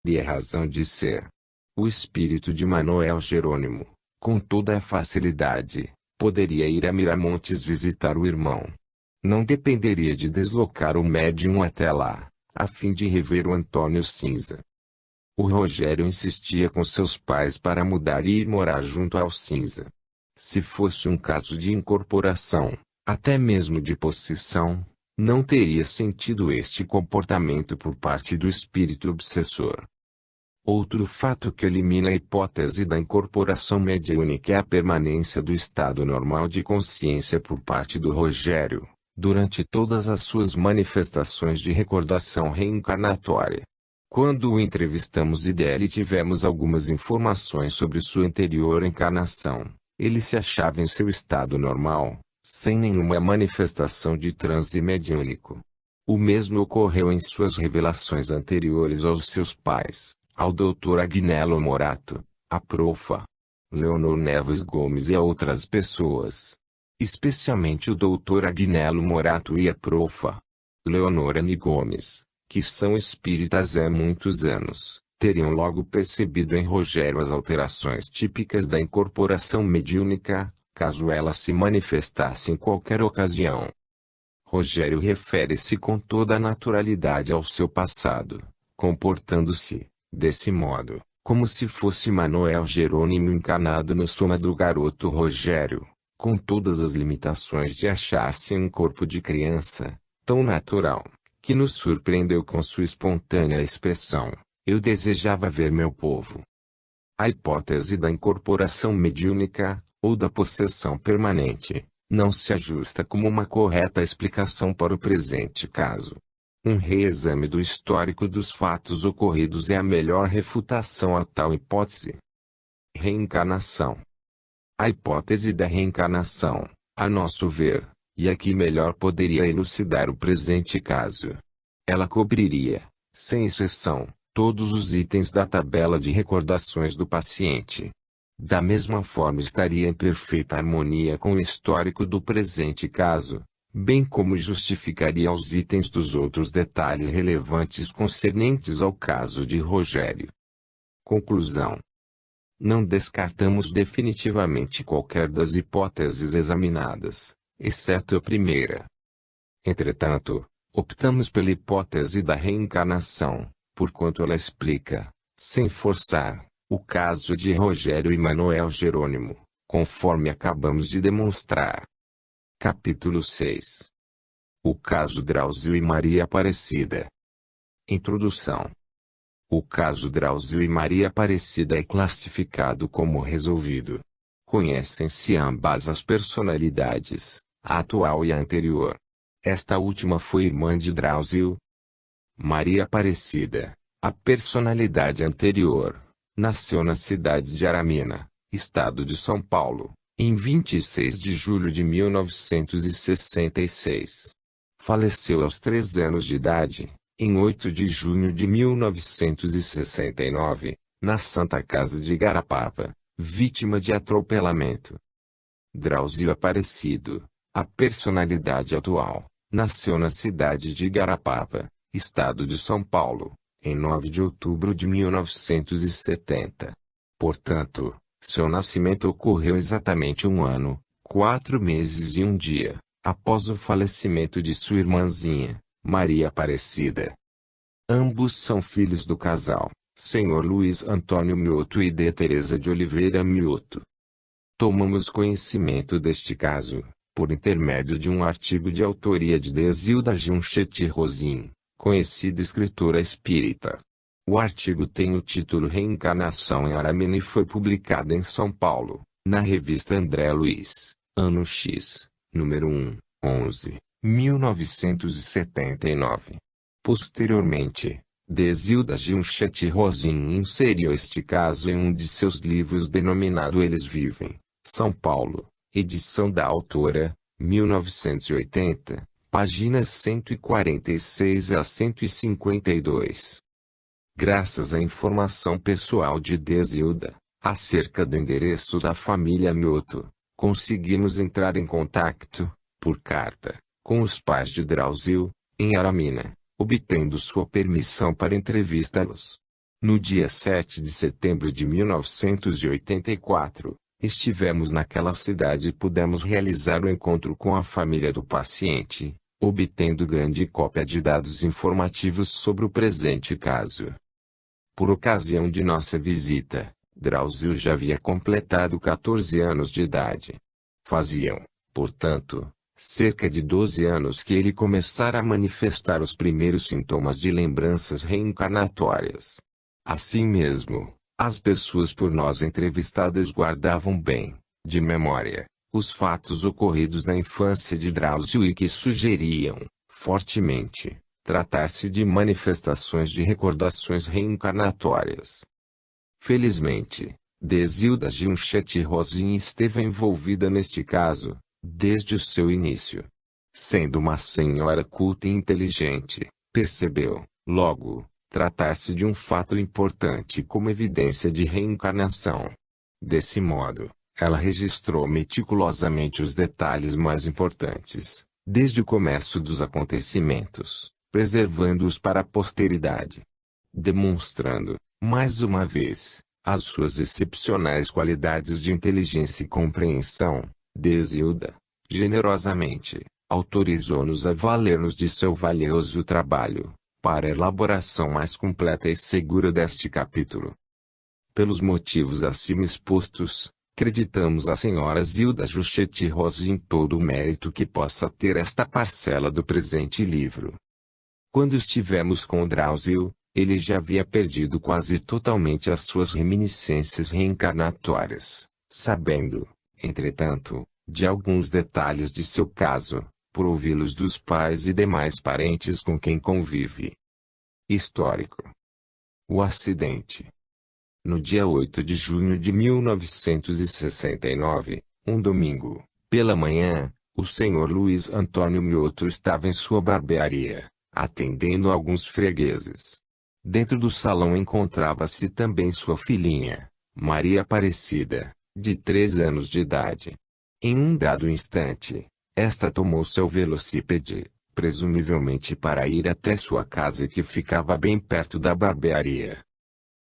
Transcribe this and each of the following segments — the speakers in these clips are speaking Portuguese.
e a razão de ser. O espírito de Manoel Jerônimo, com toda a facilidade, poderia ir a Miramontes visitar o irmão. Não dependeria de deslocar o médium até lá, a fim de rever o Antônio Cinza. O Rogério insistia com seus pais para mudar e ir morar junto ao Cinza. Se fosse um caso de incorporação, até mesmo de possessão, não teria sentido este comportamento por parte do espírito obsessor. Outro fato que elimina a hipótese da incorporação mediúnica é a permanência do estado normal de consciência por parte do Rogério, durante todas as suas manifestações de recordação reencarnatória. Quando o entrevistamos e dele tivemos algumas informações sobre sua anterior encarnação, ele se achava em seu estado normal, sem nenhuma manifestação de transe mediúnico. O mesmo ocorreu em suas revelações anteriores aos seus pais, ao Dr. Agnello Morato, a Profa. Leonor Neves Gomes e a outras pessoas. Especialmente o Dr. Agnello Morato e a Profa. Leonor N. Gomes, que são espíritas há muitos anos, teriam logo percebido em Rogério as alterações típicas da incorporação mediúnica, caso ela se manifestasse em qualquer ocasião. Rogério refere-se com toda a naturalidade ao seu passado, comportando-se, desse modo, como se fosse Manoel Jerônimo encarnado no soma do garoto Rogério, com todas as limitações de achar-se em um corpo de criança, tão natural, que nos surpreendeu com sua espontânea expressão: "Eu desejava ver meu povo". A hipótese da incorporação mediúnica, ou da possessão permanente, não se ajusta como uma correta explicação para o presente caso. Um reexame do histórico dos fatos ocorridos é a melhor refutação a tal hipótese. Reencarnação. A hipótese da reencarnação, a nosso ver, e aqui melhor poderia elucidar o presente caso. Ela cobriria, sem exceção, todos os itens da tabela de recordações do paciente. Da mesma forma estaria em perfeita harmonia com o histórico do presente caso, bem como justificaria os itens dos outros detalhes relevantes concernentes ao caso de Rogério. Conclusão. Não descartamos definitivamente qualquer das hipóteses examinadas, exceto a primeira. Entretanto, optamos pela hipótese da reencarnação, porquanto ela explica, sem forçar, o caso de Rogério e Manoel Jerônimo, conforme acabamos de demonstrar. Capítulo 6. O caso Drauzio e Maria Aparecida. Introdução. O caso Drauzio e Maria Aparecida é classificado como resolvido. Conhecem-se ambas as personalidades, a atual e a anterior. Esta última foi irmã de Drauzio. Maria Aparecida, a personalidade anterior, nasceu na cidade de Aramina, estado de São Paulo, em 26 de julho de 1966. Faleceu aos 3 anos de idade, em 8 de junho de 1969, na Santa Casa de Igarapava, vítima de atropelamento. Drauzio Aparecido, a personalidade atual, nasceu na cidade de Igarapava, estado de São Paulo, em 9 de outubro de 1970. Portanto, seu nascimento ocorreu exatamente 1 ano, 4 meses e 1 dia, após o falecimento de sua irmãzinha, Maria Aparecida. Ambos são filhos do casal, Sr. Luiz Antônio Mioto e D. Teresa de Oliveira Mioto. Tomamos conhecimento deste caso, por intermédio de um artigo de autoria de Desilda Giunchetti Rosin, conhecida escritora espírita. O artigo tem o título Reencarnação em Aramina e foi publicado em São Paulo, na revista André Luiz, ano X, número 1, 11, 1979. Posteriormente, Desilda Giunchetti Rosin inseriu este caso em um de seus livros denominado Eles Vivem, São Paulo, edição da autora, 1980, páginas 146 a 152. Graças à informação pessoal de Desilda, acerca do endereço da família Mioto, conseguimos entrar em contato, por carta, com os pais de Drauzio, em Aramina, obtendo sua permissão para entrevistá-los. No dia 7 de setembro de 1984, estivemos naquela cidade e pudemos realizar o encontro com a família do paciente, obtendo grande cópia de dados informativos sobre o presente caso. Por ocasião de nossa visita, Drauzio já havia completado 14 anos de idade. Faziam, portanto, cerca de 12 anos que ele começara a manifestar os primeiros sintomas de lembranças reencarnatórias. Assim mesmo, as pessoas por nós entrevistadas guardavam bem, de memória, os fatos ocorridos na infância de Drauzio e que sugeriam, fortemente, tratar-se de manifestações de recordações reencarnatórias. Felizmente, Desilda Giunchetti Rosin esteve envolvida neste caso, desde o seu início. Sendo uma senhora culta e inteligente, percebeu, logo, tratar-se de um fato importante como evidência de reencarnação. Desse modo, ela registrou meticulosamente os detalhes mais importantes, desde o começo dos acontecimentos, preservando-os para a posteridade. Demonstrando, mais uma vez, as suas excepcionais qualidades de inteligência e compreensão, Desilda, generosamente, autorizou-nos a valer-nos de seu valioso trabalho, para a elaboração mais completa e segura deste capítulo. Pelos motivos acima expostos, acreditamos a senhora Zilda Giunchetti Rosin todo o mérito que possa ter esta parcela do presente livro. Quando estivemos com o Drauzio, ele já havia perdido quase totalmente as suas reminiscências reencarnatórias, sabendo, entretanto, de alguns detalhes de seu caso, por ouvi-los dos pais e demais parentes com quem convive. Histórico. O acidente. No dia 8 de junho de 1969, um domingo, pela manhã, o senhor Luiz Antônio Mioto estava em sua barbearia, atendendo alguns fregueses. Dentro do salão encontrava-se também sua filhinha, Maria Aparecida, de 3 anos de idade. Em um dado instante, esta tomou seu velocípede, presumivelmente para ir até sua casa que ficava bem perto da barbearia.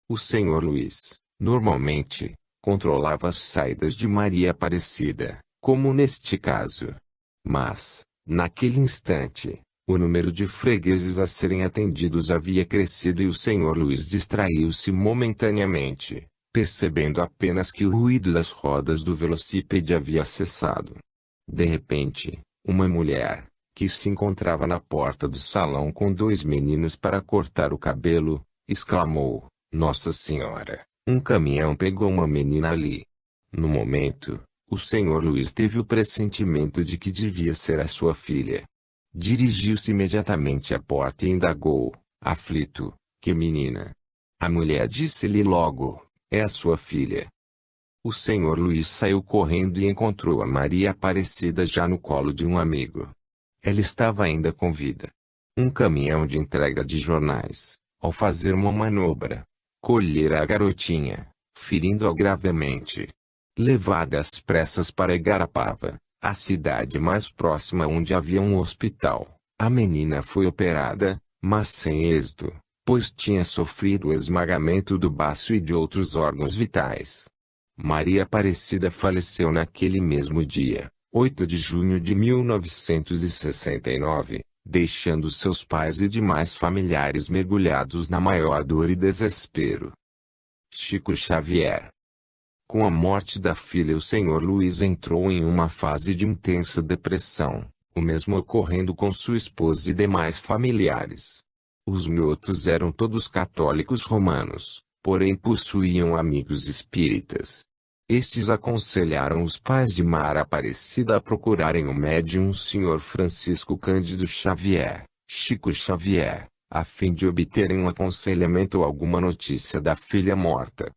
O senhor Luiz, normalmente, controlava as saídas de Maria Aparecida, como neste caso. Mas, naquele instante, o número de fregueses a serem atendidos havia crescido e o senhor Luiz distraiu-se momentaneamente, percebendo apenas que o ruído das rodas do velocípede havia cessado. De repente, uma mulher, que se encontrava na porta do salão com 2 meninos para cortar o cabelo, exclamou: "Nossa Senhora, um caminhão pegou uma menina ali." No momento, o senhor Luiz teve o pressentimento de que devia ser a sua filha. Dirigiu-se imediatamente à porta e indagou, aflito: "Que menina?" A mulher disse-lhe logo: "É a sua filha." O senhor Luiz saiu correndo e encontrou a Maria Aparecida já no colo de um amigo. Ela estava ainda com vida. Um caminhão de entrega de jornais, ao fazer uma manobra, colhera a garotinha, ferindo-a gravemente. Levada às pressas para Igarapava, a cidade mais próxima onde havia um hospital, a menina foi operada, mas sem êxito, pois tinha sofrido o esmagamento do baço e de outros órgãos vitais. Maria Aparecida faleceu naquele mesmo dia, 8 de junho de 1969, deixando seus pais e demais familiares mergulhados na maior dor e desespero. Chico Xavier. Com a morte da filha, o senhor Luiz entrou em uma fase de intensa depressão, o mesmo ocorrendo com sua esposa e demais familiares. Os Miotos eram todos católicos romanos, porém possuíam amigos espíritas. Estes aconselharam os pais de Mara Aparecida a procurarem o médium Sr. Francisco Cândido Xavier, Chico Xavier, a fim de obterem um aconselhamento ou alguma notícia da filha morta.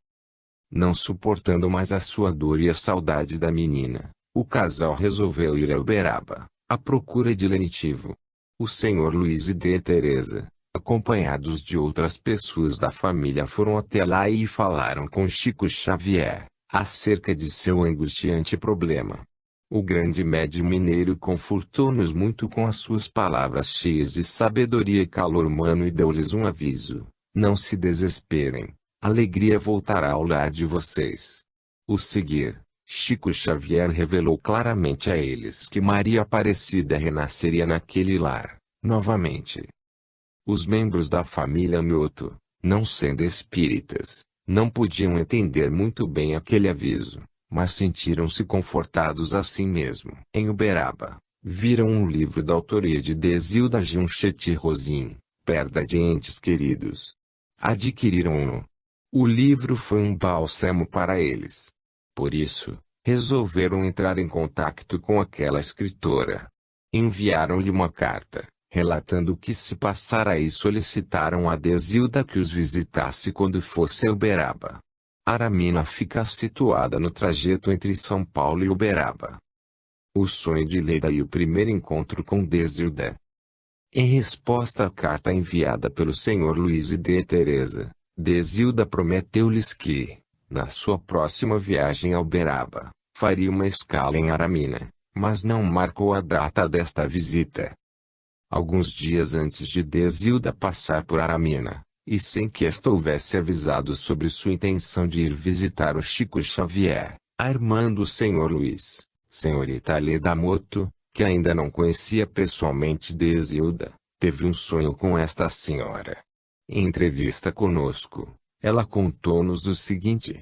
Não suportando mais a sua dor e a saudade da menina, o casal resolveu ir a Uberaba, à procura de lenitivo. O senhor Luiz e de Teresa, acompanhados de outras pessoas da família, foram até lá e falaram com Chico Xavier, acerca de seu angustiante problema. O grande médium mineiro confortou-nos muito com as suas palavras cheias de sabedoria e calor humano e deu-lhes um aviso: Não se desesperem, a alegria voltará ao lar de vocês. O seguir, Chico Xavier revelou claramente a eles que Maria Aparecida renasceria naquele lar, novamente. Os membros da família Mioto, não sendo espíritas, não podiam entender muito bem aquele aviso, mas sentiram-se confortados assim mesmo. Em Uberaba, viram um livro da autoria de Desilda Juncheti Rosim, Perda de Entes Queridos. Adquiriram-no. O livro foi um bálsamo para eles. Por isso, resolveram entrar em contato com aquela escritora. Enviaram-lhe uma carta, relatando o que se passara e solicitaram a Desilda que os visitasse quando fosse a Uberaba. Aramina fica situada no trajeto entre São Paulo e Uberaba. O sonho de Leda e o primeiro encontro com Desilda. Em resposta à carta enviada pelo Sr. Luiz e de Teresa, Desilda prometeu-lhes que, na sua próxima viagem a Uberaba, faria uma escala em Aramina, mas não marcou a data desta visita. Alguns dias antes de Desilda passar por Aramina, e sem que esta houvesse avisado sobre sua intenção de ir visitar o Chico Xavier, a irmã do Sr. Luiz, senhorita Leda Moto, que ainda não conhecia pessoalmente Desilda, teve um sonho com esta senhora. Em entrevista conosco, ela contou-nos o seguinte: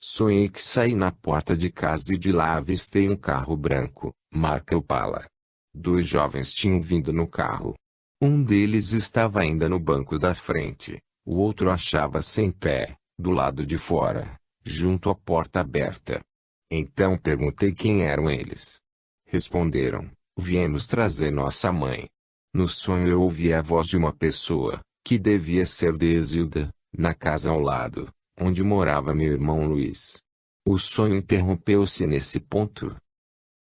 sonhei que saí na porta de casa e de lá avistei um carro branco, marca Opala. 2 jovens tinham vindo no carro. Um deles estava ainda no banco da frente, o outro achava-se em pé, do lado de fora, junto à porta aberta. Então perguntei quem eram eles. Responderam: viemos trazer nossa mãe. No sonho eu ouvi a voz de uma pessoa, que devia ser Desilda, na casa ao lado, onde morava meu irmão Luiz. O sonho interrompeu-se nesse ponto.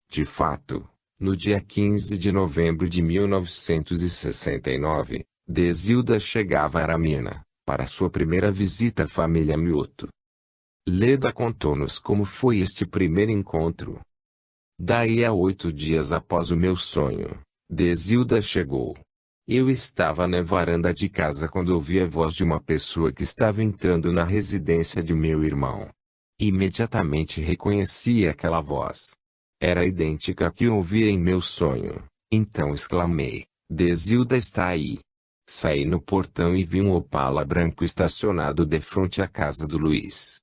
De fato, no dia 15 de novembro de 1969, Desilda chegava a Aramina, para sua primeira visita à família Mioto. Leda contou-nos como foi este primeiro encontro. Daí a 8 dias após o meu sonho, Desilda chegou. Eu estava na varanda de casa quando ouvi a voz de uma pessoa que estava entrando na residência de meu irmão. Imediatamente reconheci aquela voz. Era idêntica à que ouvi em meu sonho, então exclamei: Desilda está aí. Saí no portão e vi um Opala branco estacionado defronte à casa do Luiz.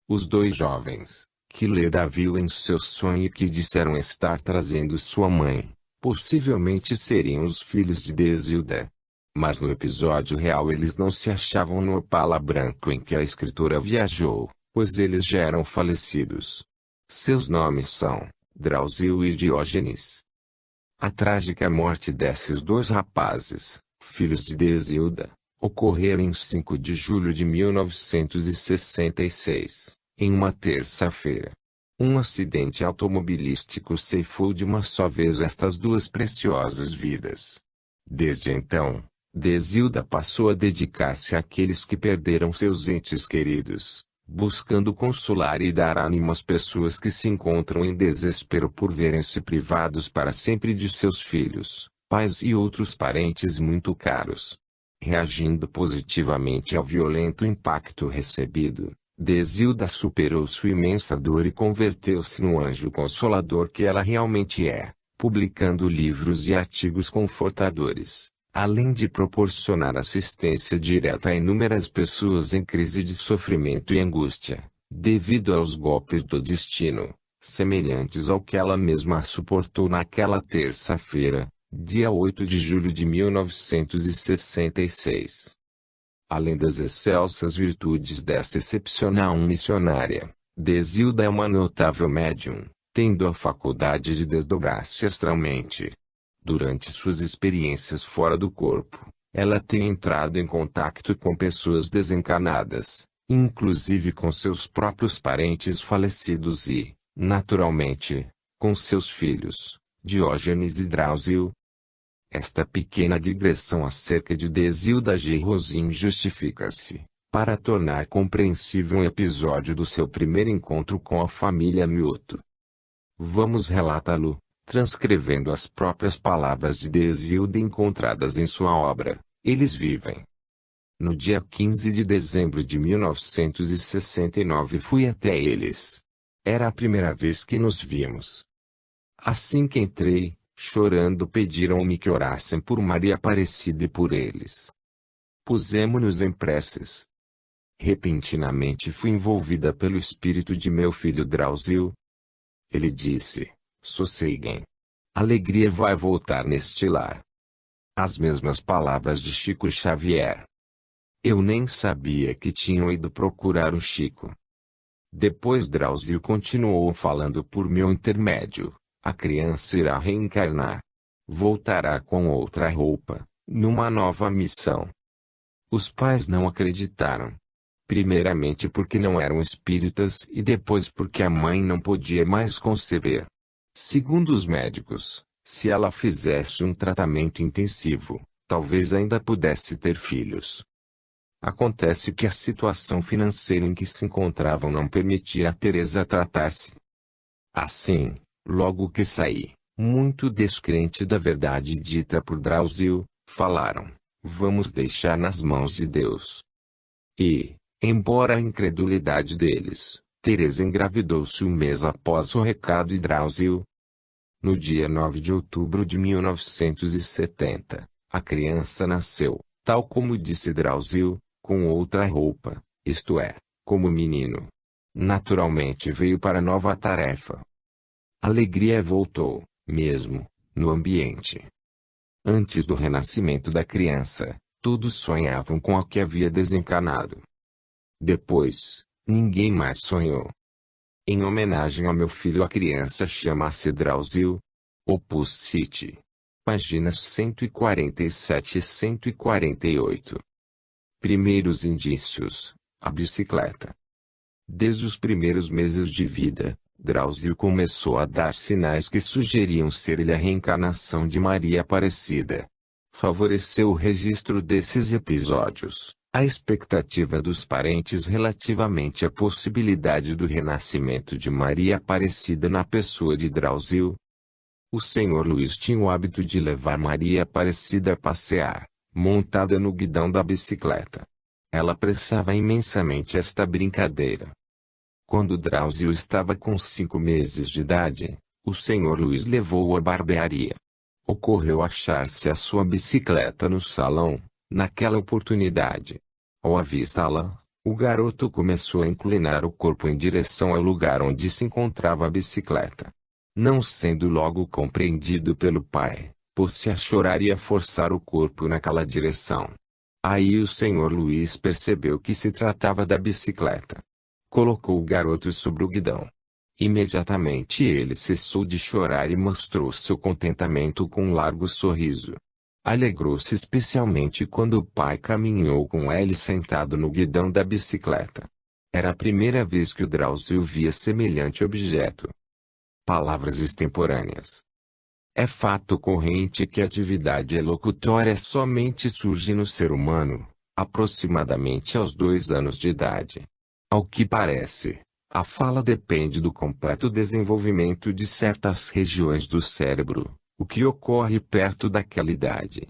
Os 2 jovens, que Leda viu em seu sonho e que disseram estar trazendo sua mãe, possivelmente seriam os filhos de Desilda. Mas no episódio real eles não se achavam no Opala branco em que a escritora viajou, pois eles já eram falecidos. Seus nomes são Drauzio e Diógenes. A trágica morte desses 2 rapazes, filhos de Desilda, ocorreram em 5 de julho de 1966, em uma terça-feira. Um acidente automobilístico ceifou de uma só vez estas 2 preciosas vidas. Desde então, Desilda passou a dedicar-se àqueles que perderam seus entes queridos, buscando consolar e dar ânimo às pessoas que se encontram em desespero por verem-se privados para sempre de seus filhos, pais e outros parentes muito caros. Reagindo positivamente ao violento impacto recebido, Desilda superou sua imensa dor e converteu-se no anjo consolador que ela realmente é, publicando livros e artigos confortadores, além de proporcionar assistência direta a inúmeras pessoas em crise de sofrimento e angústia, devido aos golpes do destino, semelhantes ao que ela mesma suportou naquela terça-feira, dia 8 de julho de 1966. Além das excelsas virtudes dessa excepcional missionária, Desilda é uma notável médium, tendo a faculdade de desdobrar-se astralmente. Durante suas experiências fora do corpo, ela tem entrado em contato com pessoas desencarnadas, inclusive com seus próprios parentes falecidos e, naturalmente, com seus filhos, Diógenes e Drauzio. Esta pequena digressão acerca de Desilda G. Rosim justifica-se, para tornar compreensível um episódio do seu primeiro encontro com a família Mioto. Vamos relatá-lo, transcrevendo as próprias palavras de Desilda encontradas em sua obra, Eles Vivem. No dia 15 de dezembro de 1969 fui até eles. Era a primeira vez que nos víamos. Assim que entrei, chorando pediram-me que orassem por Maria Aparecida e por eles. Pusemo-nos em preces. Repentinamente fui envolvida pelo espírito de meu filho Drauzio. Ele disse: sosseguem. Alegria vai voltar neste lar. As mesmas palavras de Chico Xavier. Eu nem sabia que tinham ido procurar o Chico. Depois Drauzio continuou falando por meu intermédio. A criança irá reencarnar. Voltará com outra roupa, numa nova missão. Os pais não acreditaram. Primeiramente porque não eram espíritas e depois porque a mãe não podia mais conceber. Segundo os médicos, se ela fizesse um tratamento intensivo, talvez ainda pudesse ter filhos. Acontece que a situação financeira em que se encontravam não permitia a Teresa tratar-se. Assim, logo que saí, muito descrente da verdade dita por Drauzio, falaram: vamos deixar nas mãos de Deus. E, embora a incredulidade deles, Teresa engravidou-se um mês após o recado de Drauzio. No dia 9 de outubro de 1970, a criança nasceu, tal como disse Drauzio, com outra roupa, isto é, como menino. Naturalmente veio para nova tarefa. Alegria voltou, mesmo, no ambiente. Antes do renascimento da criança, todos sonhavam com a que havia desencarnado. Depois, ninguém mais sonhou. Em homenagem ao meu filho, a criança chama-se Drauzio. Opus City. Páginas 147 e 148. Primeiros indícios: a bicicleta. Desde os primeiros meses de vida, Drauzio começou a dar sinais que sugeriam ser ele a reencarnação de Maria Aparecida. Favoreceu o registro desses episódios a expectativa dos parentes relativamente à possibilidade do renascimento de Maria Aparecida na pessoa de Drauzio. O Senhor Luís tinha o hábito de levar Maria Aparecida a passear, montada no guidão da bicicleta. Ela apressava imensamente esta brincadeira. Quando Drauzio estava com 5 meses de idade, o Senhor Luís levou-o à barbearia. Ocorreu achar-se a sua bicicleta no salão, naquela oportunidade. Ao avistá-la, o garoto começou a inclinar o corpo em direção ao lugar onde se encontrava a bicicleta. Não sendo logo compreendido pelo pai, pôs-se a chorar e a forçar o corpo naquela direção. Aí o Senhor Luís percebeu que se tratava da bicicleta. Colocou o garoto sobre o guidão. Imediatamente ele cessou de chorar e mostrou seu contentamento com um largo sorriso. Alegrou-se especialmente quando o pai caminhou com ele sentado no guidão da bicicleta. Era a primeira vez que o Drauzio via semelhante objeto. Palavras extemporâneas. É fato corrente que a atividade elocutória somente surge no ser humano, aproximadamente aos 2 anos de idade. Ao que parece, a fala depende do completo desenvolvimento de certas regiões do cérebro, o que ocorre perto daquela idade.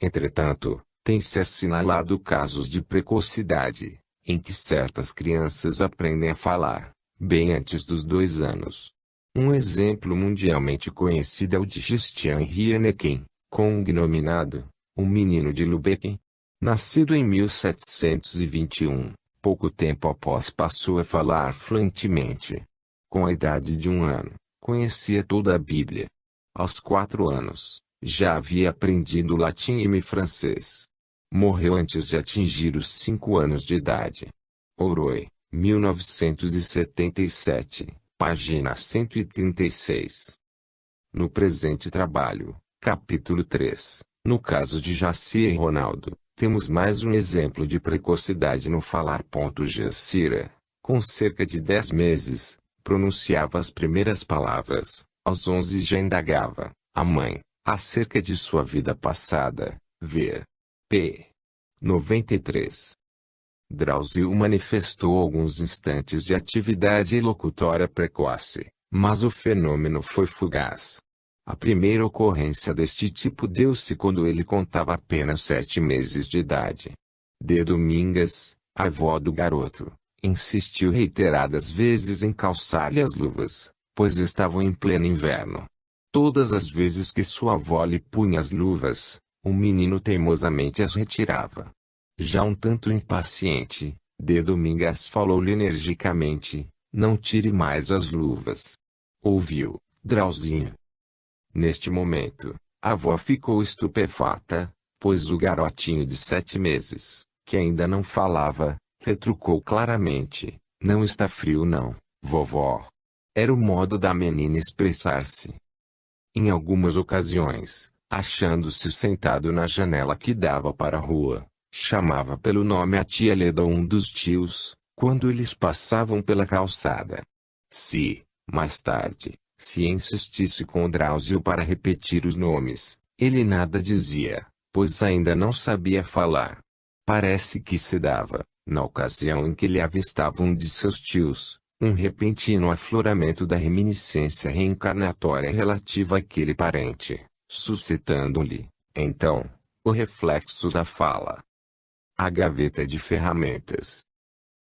Entretanto, tem-se assinalado casos de precocidade, em que certas crianças aprendem a falar, bem antes dos 2 anos. Um exemplo mundialmente conhecido é o de Christian Rienecken, cognominado, um menino de Lübeck. Nascido em 1721, pouco tempo após passou a falar fluentemente. Com a idade de 1 ano, conhecia toda a Bíblia. Aos 4 anos, já havia aprendido latim e francês. Morreu antes de atingir os 5 anos de idade. Oroi, 1977, página 136. No presente trabalho, capítulo 3, no caso de Jaci e Ronaldo, temos mais um exemplo de precocidade no falar. Jacira, com cerca de 10 meses, pronunciava as primeiras palavras. Aos 11 já indagava a mãe acerca de sua vida passada. Ver p. 93. Drauzio manifestou alguns instantes de atividade elocutória precoce, mas o fenômeno foi fugaz. A primeira ocorrência deste tipo deu-se quando ele contava apenas 7 meses de idade. De Domingas, a avó do garoto, insistiu reiteradas vezes em calçar-lhe as luvas, pois estavam em pleno inverno. Todas as vezes que sua avó lhe punha as luvas, o menino teimosamente as retirava. Já um tanto impaciente, de Domingas falou-lhe energicamente: não tire mais as luvas. Ouviu, Drauzinho? Neste momento, a avó ficou estupefata, pois o garotinho de 7 meses, que ainda não falava, retrucou claramente: não está frio não, vovó. Era o modo da menina expressar-se. Em algumas ocasiões, achando-se sentado na janela que dava para a rua, chamava pelo nome a tia Leda ou um dos tios, quando eles passavam pela calçada. Se, mais tarde, se insistisse com o Drauzio para repetir os nomes, ele nada dizia, pois ainda não sabia falar. Parece que se dava, na ocasião em que ele avistava um de seus tios, um repentino afloramento da reminiscência reencarnatória relativa àquele parente, suscitando-lhe, então, o reflexo da fala. A gaveta de ferramentas.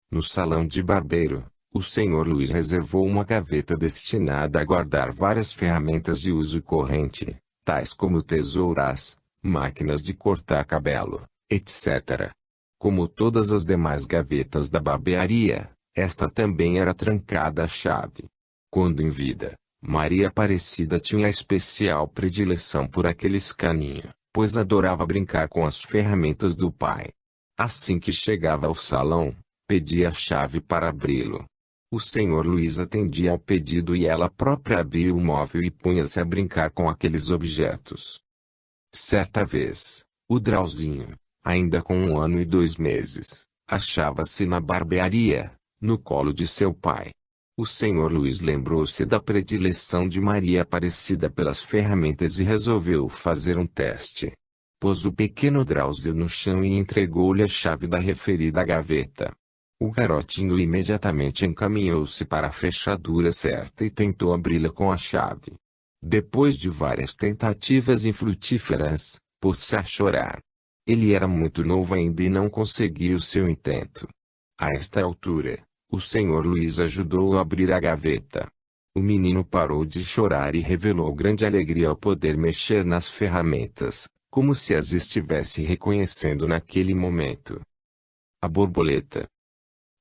No salão de barbeiro, o Sr. Luiz reservou uma gaveta destinada a guardar várias ferramentas de uso corrente, tais como tesouras, máquinas de cortar cabelo, etc. Como todas as demais gavetas da barbearia, esta também era trancada à chave. Quando em vida, Maria Aparecida tinha especial predileção por aquele escaninho, pois adorava brincar com as ferramentas do pai. Assim que chegava ao salão, pedia a chave para abri-lo. O Sr. Luiz atendia ao pedido e ela própria abria o móvel e punha-se a brincar com aqueles objetos. Certa vez, o Drauzinho, ainda com 1 ano e 2 meses, achava-se na barbearia, no colo de seu pai. O Sr. Luiz lembrou-se da predileção de Maria Aparecida pelas ferramentas e resolveu fazer um teste. Pôs o pequeno Drauzio no chão e entregou-lhe a chave da referida gaveta. O garotinho imediatamente encaminhou-se para a fechadura certa e tentou abri-la com a chave. Depois de várias tentativas infrutíferas, pôs-se a chorar. Ele era muito novo ainda e não conseguia o seu intento. A esta altura, o Sr. Luiz ajudou a abrir a gaveta. O menino parou de chorar e revelou grande alegria ao poder mexer nas ferramentas, como se as estivesse reconhecendo naquele momento. A borboleta.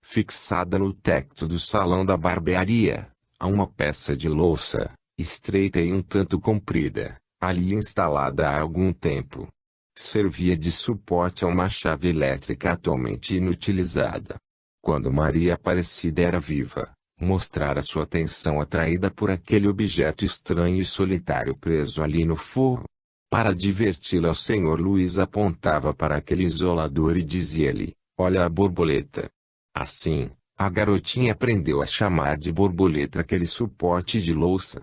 Fixada no teto do salão da barbearia, há uma peça de louça, estreita e um tanto comprida, ali instalada há algum tempo. Servia de suporte a uma chave elétrica atualmente inutilizada. Quando Maria Aparecida era viva, mostrara sua atenção atraída por aquele objeto estranho e solitário preso ali no forro. Para diverti-la, o Sr. Luiz apontava para aquele isolador e dizia-lhe: olha a borboleta. Assim, a garotinha aprendeu a chamar de borboleta aquele suporte de louça.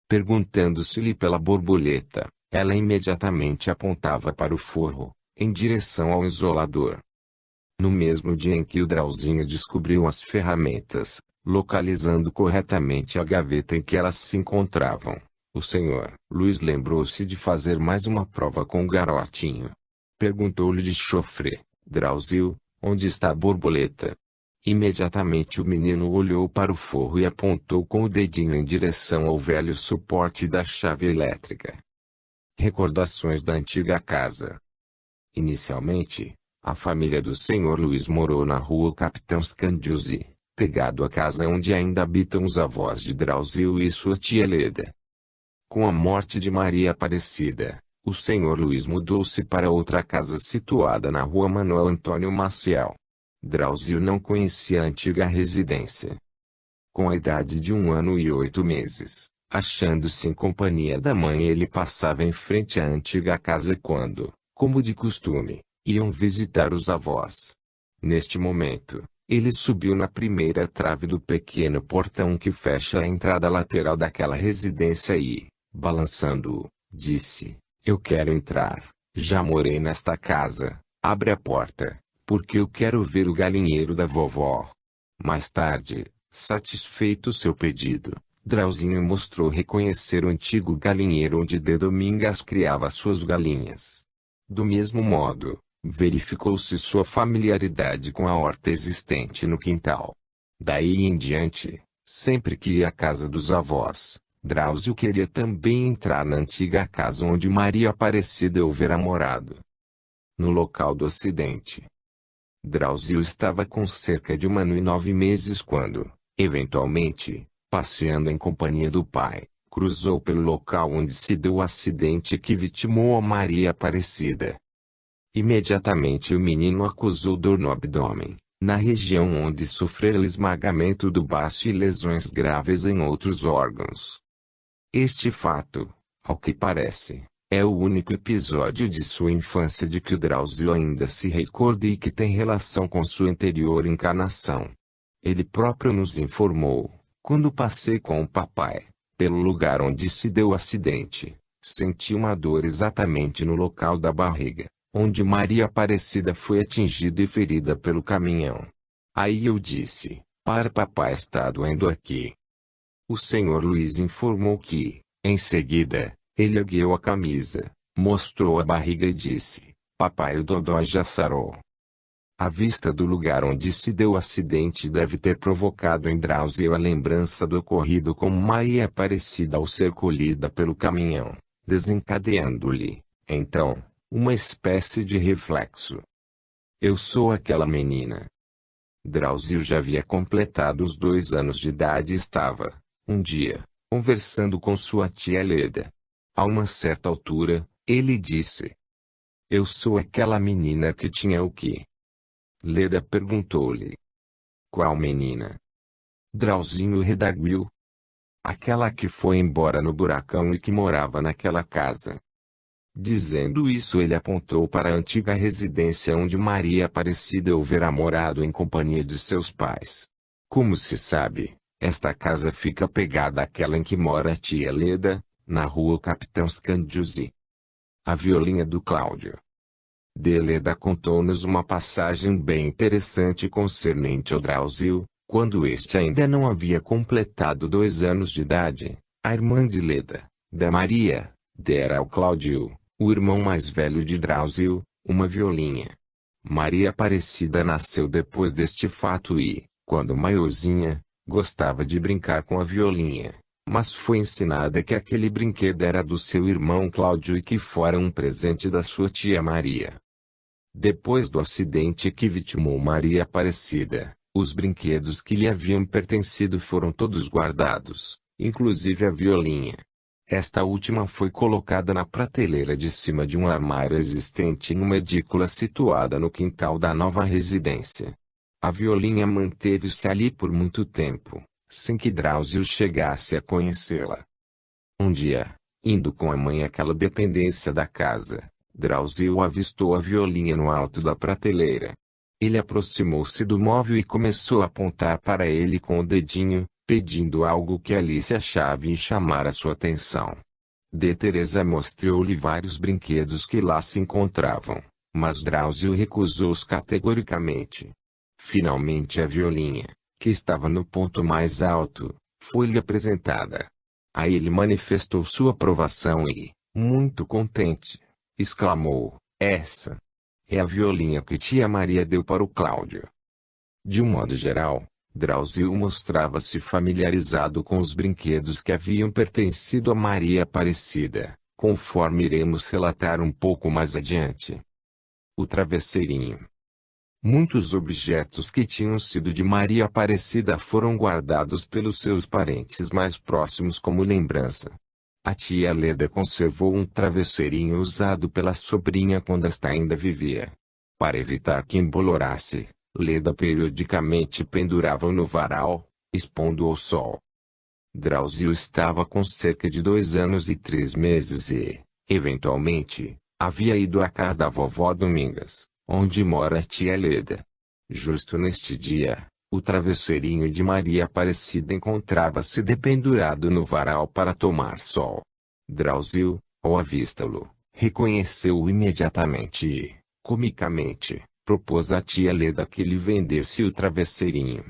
Perguntando-se-lhe pela borboleta, ela imediatamente apontava para o forro, em direção ao isolador. No mesmo dia em que o Drauzinho descobriu as ferramentas, localizando corretamente a gaveta em que elas se encontravam, o Sr. Luiz lembrou-se de fazer mais uma prova com o garotinho. Perguntou-lhe de chofre: Drauzio, onde está a borboleta? Imediatamente o menino olhou para o forro e apontou com o dedinho em direção ao velho suporte da chave elétrica. Recordações da antiga casa. Inicialmente, a família do Sr. Luiz morou na rua Capitão Scandiuzzi, pegado à casa onde ainda habitam os avós de Drauzio e sua tia Leda. Com a morte de Maria Aparecida, o Sr. Luiz mudou-se para outra casa situada na rua Manuel Antônio Maciel. Drauzio não conhecia a antiga residência. Com a idade de 1 ano e 8 meses, achando-se em companhia da mãe, ele passava em frente à antiga casa quando, como de costume, iam visitar os avós. Neste momento, ele subiu na primeira trave do pequeno portão que fecha a entrada lateral daquela residência e, balançando-o, disse: eu quero entrar, já morei nesta casa, abre a porta, porque eu quero ver o galinheiro da vovó. Mais tarde, satisfeito seu pedido, Drauzinho mostrou reconhecer o antigo galinheiro onde de Domingas criava suas galinhas. Do mesmo modo, Verificou-se sua familiaridade com a horta existente no quintal. Daí em diante, sempre que ia à casa dos avós, Drauzio queria também entrar na antiga casa onde Maria Aparecida houvera morado. No local do acidente, Drauzio estava com cerca de 1 ano e 9 meses quando, eventualmente, passeando em companhia do pai, cruzou pelo local onde se deu o acidente que vitimou a Maria Aparecida. Imediatamente o menino acusou dor no abdômen, na região onde sofrera o esmagamento do baço e lesões graves em outros órgãos. Este fato, ao que parece, é o único episódio de sua infância de que o Drauzio ainda se recorda e que tem relação com sua anterior encarnação. Ele próprio nos informou: quando passei com o papai pelo lugar onde se deu o acidente, senti uma dor exatamente no local da barriga, onde Maria Aparecida foi atingida e ferida pelo caminhão. Aí eu disse: para papai, está doendo aqui. O senhor Luiz informou que, em seguida, ele ergueu a camisa, mostrou a barriga e disse: papai, o dodó já sarou. A vista do lugar onde se deu o acidente deve ter provocado em Drauzio a lembrança do ocorrido com Maria Aparecida ao ser colhida pelo caminhão, desencadeando-lhe, então, uma espécie de reflexo. Eu sou aquela menina. Drauzio já havia completado os 2 anos de idade e estava, um dia, conversando com sua tia Leda. A uma certa altura, ele disse: eu sou aquela menina que tinha o quê? Leda perguntou-lhe: qual menina? Drauzinho redarguiu: aquela que foi embora no buracão e que morava naquela casa. Dizendo isso, ele apontou para a antiga residência onde Maria Aparecida houvera morado em companhia de seus pais. Como se sabe, esta casa fica pegada àquela em que mora a tia Leda, na rua Capitão Scandiuzzi. A violinha do Cláudio. Leda contou-nos uma passagem bem interessante concernente ao Drauzio, quando este ainda não havia completado 2 anos de idade. A irmã de Leda, da Maria, dera ao Cláudio, o irmão mais velho de Drauzio, uma violinha. Maria Aparecida nasceu depois deste fato e, quando maiorzinha, gostava de brincar com a violinha, mas foi ensinada que aquele brinquedo era do seu irmão Cláudio e que fora um presente da sua tia Maria. Depois do acidente que vitimou Maria Aparecida, os brinquedos que lhe haviam pertencido foram todos guardados, inclusive a violinha. Esta última foi colocada na prateleira de cima de um armário existente em uma edícula situada no quintal da nova residência. A violinha manteve-se ali por muito tempo, sem que Drauzio chegasse a conhecê-la. Um dia, indo com a mãe àquela dependência da casa, Drauzio avistou a violinha no alto da prateleira. Ele aproximou-se do móvel e começou a apontar para ele com o dedinho, pedindo algo que ali se achava e chamar a sua atenção. Teresa mostrou-lhe vários brinquedos que lá se encontravam, mas Drauzio recusou-os categoricamente. Finalmente a violinha, que estava no ponto mais alto, foi-lhe apresentada. Aí ele manifestou sua aprovação e, muito contente, exclamou: essa é a violinha que tia Maria deu para o Cláudio. De um modo geral, Drauzio mostrava-se familiarizado com os brinquedos que haviam pertencido a Maria Aparecida, conforme iremos relatar um pouco mais adiante. O travesseirinho. Muitos objetos que tinham sido de Maria Aparecida foram guardados pelos seus parentes mais próximos como lembrança. A tia Leda conservou um travesseirinho usado pela sobrinha quando esta ainda vivia. Para evitar que embolorasse, Leda periodicamente pendurava-o no varal, expondo ao sol. Drauzio estava com cerca de 2 anos e 3 meses e, eventualmente, havia ido à casa da vovó Domingas, onde mora a tia Leda. Justo neste dia, o travesseirinho de Maria Aparecida encontrava-se dependurado no varal para tomar sol. Drauzio, ao avistá-lo, reconheceu-o imediatamente e, comicamente, propôs à tia Leda que lhe vendesse o travesseirinho.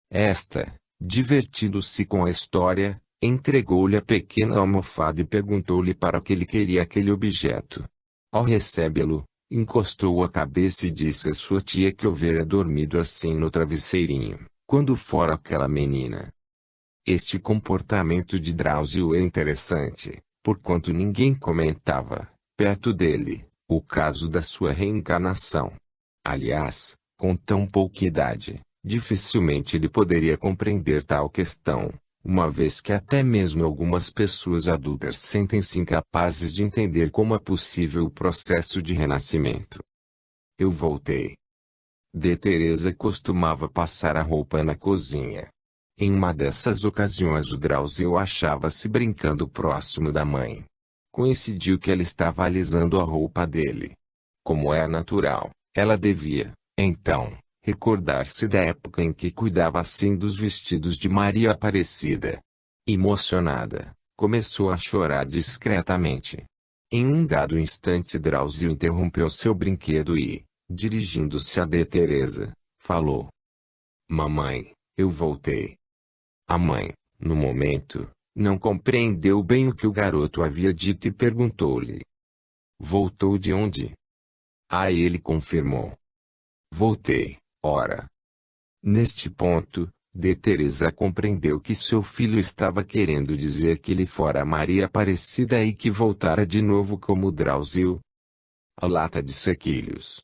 Esta, divertindo-se com a história, entregou-lhe a pequena almofada e perguntou-lhe para que ele queria aquele objeto. Ao recebê-lo, encostou a cabeça e disse à sua tia que o vera dormido assim no travesseirinho, quando fora aquela menina. Este comportamento de Drauzio é interessante, porquanto ninguém comentava, perto dele, o caso da sua reencarnação. Aliás, com tão pouca idade, dificilmente ele poderia compreender tal questão, uma vez que até mesmo algumas pessoas adultas sentem-se incapazes de entender como é possível o processo de renascimento. Eu voltei. D. Teresa costumava passar a roupa na cozinha. Em uma dessas ocasiões o Drauzio achava-se brincando próximo da mãe. Coincidiu que ela estava alisando a roupa dele. Como é natural, ela devia, então, recordar-se da época em que cuidava assim dos vestidos de Maria Aparecida. Emocionada, começou a chorar discretamente. Em um dado instante Drauzio interrompeu seu brinquedo e, dirigindo-se a D. Teresa, falou: "Mamãe, eu voltei." A mãe, no momento, não compreendeu bem o que o garoto havia dito e perguntou-lhe: "Voltou de onde?" Ele confirmou: "Voltei, ora." Neste ponto, D. Teresa compreendeu que seu filho estava querendo dizer que ele fora Maria Aparecida e que voltara de novo como Drauzio. A lata de sequilhos.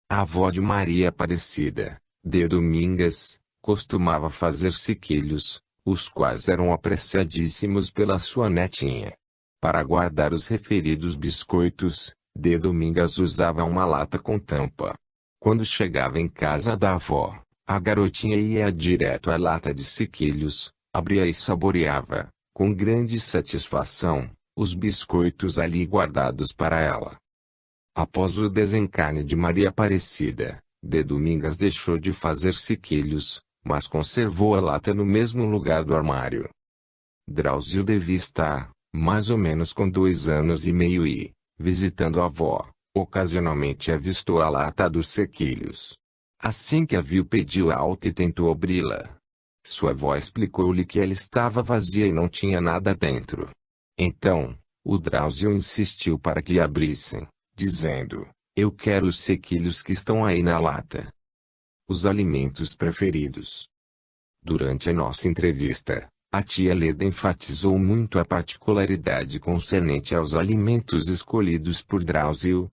A avó de Maria Aparecida, D. Domingas, costumava fazer sequilhos, os quais eram apreciadíssimos pela sua netinha. Para guardar os referidos biscoitos, D. Domingas usava uma lata com tampa. Quando chegava em casa da avó, a garotinha ia direto à lata de sequilhos, abria e saboreava, com grande satisfação, os biscoitos ali guardados para ela. Após o desencarne de Maria Aparecida, D. Domingas deixou de fazer sequilhos, mas conservou a lata no mesmo lugar do armário. Drauzio devia estar, mais ou menos com 2 anos e meio e, visitando a avó, ocasionalmente avistou a lata dos sequilhos. Assim que a viu pediu alta e tentou abri-la. Sua avó explicou-lhe que ela estava vazia e não tinha nada dentro. Então, o Drauzio insistiu para que abrissem, dizendo: "Eu quero os sequilhos que estão aí na lata." Os alimentos preferidos. Durante a nossa entrevista, a tia Leda enfatizou muito a particularidade concernente aos alimentos escolhidos por Drauzio.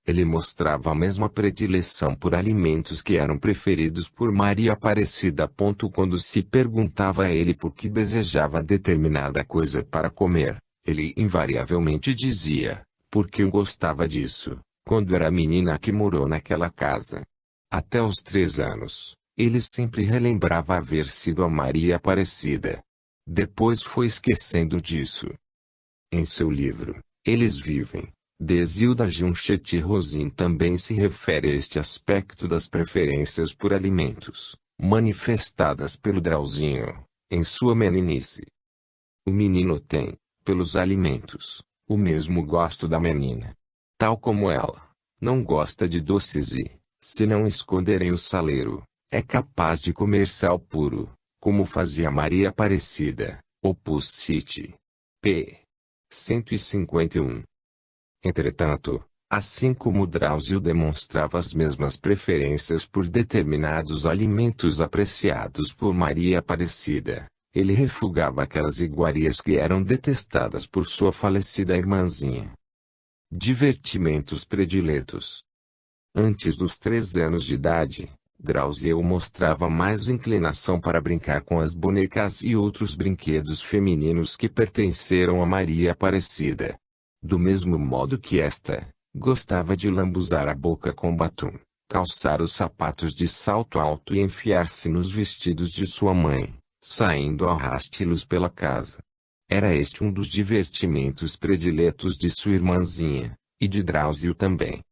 Ele mostrava a mesma predileção por alimentos que eram preferidos por Maria Aparecida. Quando se perguntava a ele por que desejava determinada coisa para comer, ele invariavelmente dizia: "Porque eu gostava disso, quando era menina que morou naquela casa." Até os 3 anos, ele sempre relembrava haver sido a Maria Aparecida. Depois foi esquecendo disso. Em seu livro, Eles Vivem, Desilda Junchetti Rosin também se refere a este aspecto das preferências por alimentos, manifestadas pelo Drauzinho, em sua meninice. O menino tem, pelos alimentos, o mesmo gosto da menina. Tal como ela, não gosta de doces e, se não esconderem o saleiro, é capaz de comer sal puro, como fazia Maria Aparecida, Opus City. p. 151. Entretanto, assim como Drauzio demonstrava as mesmas preferências por determinados alimentos apreciados por Maria Aparecida, ele refugava aquelas iguarias que eram detestadas por sua falecida irmãzinha. Divertimentos prediletos. Antes dos 3 anos de idade, Drauzio mostrava mais inclinação para brincar com as bonecas e outros brinquedos femininos que pertenceram a Maria Aparecida. Do mesmo modo que esta, gostava de lambuzar a boca com batom, calçar os sapatos de salto alto e enfiar-se nos vestidos de sua mãe, saindo a arrasti-los pela casa. Era este um dos divertimentos prediletos de sua irmãzinha, e de Drauzio também.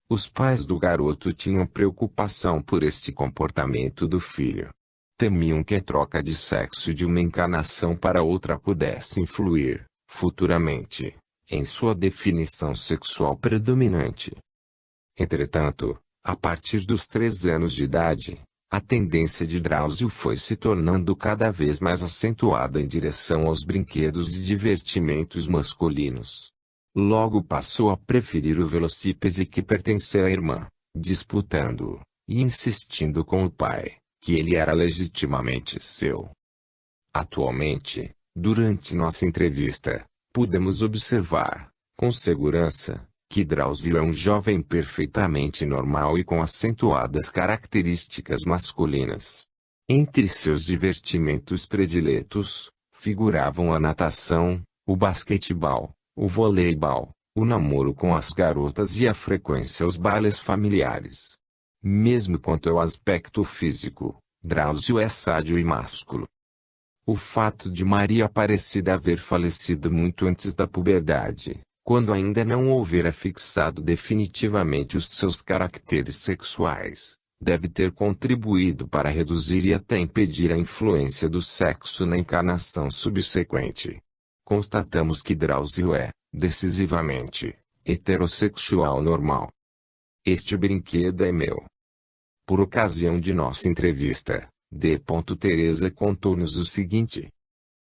Os pais do garoto tinham preocupação por este comportamento do filho. Temiam que a troca de sexo de uma encarnação para outra pudesse influir, futuramente, em sua definição sexual predominante. Entretanto, a partir dos 3 anos de idade, a tendência de Drauzio foi se tornando cada vez mais acentuada em direção aos brinquedos e divertimentos masculinos. Logo passou a preferir o velocípede que pertencia à irmã, disputando-o, e insistindo com o pai, que ele era legitimamente seu. Atualmente, durante nossa entrevista, pudemos observar, com segurança, que Drauzio é um jovem perfeitamente normal e com acentuadas características masculinas. Entre seus divertimentos prediletos, figuravam a natação, o basquetebol, o voleibol, o namoro com as garotas e a frequência aos bailes familiares. Mesmo quanto ao aspecto físico, Drauzio é sádio e másculo. O fato de Maria Aparecida haver falecido muito antes da puberdade, quando ainda não houvera fixado definitivamente os seus caracteres sexuais, deve ter contribuído para reduzir e até impedir a influência do sexo na encarnação subsequente. Constatamos que Drauzio é, decisivamente, heterossexual normal. Este brinquedo é meu. Por ocasião de nossa entrevista, D. Teresa contou-nos o seguinte.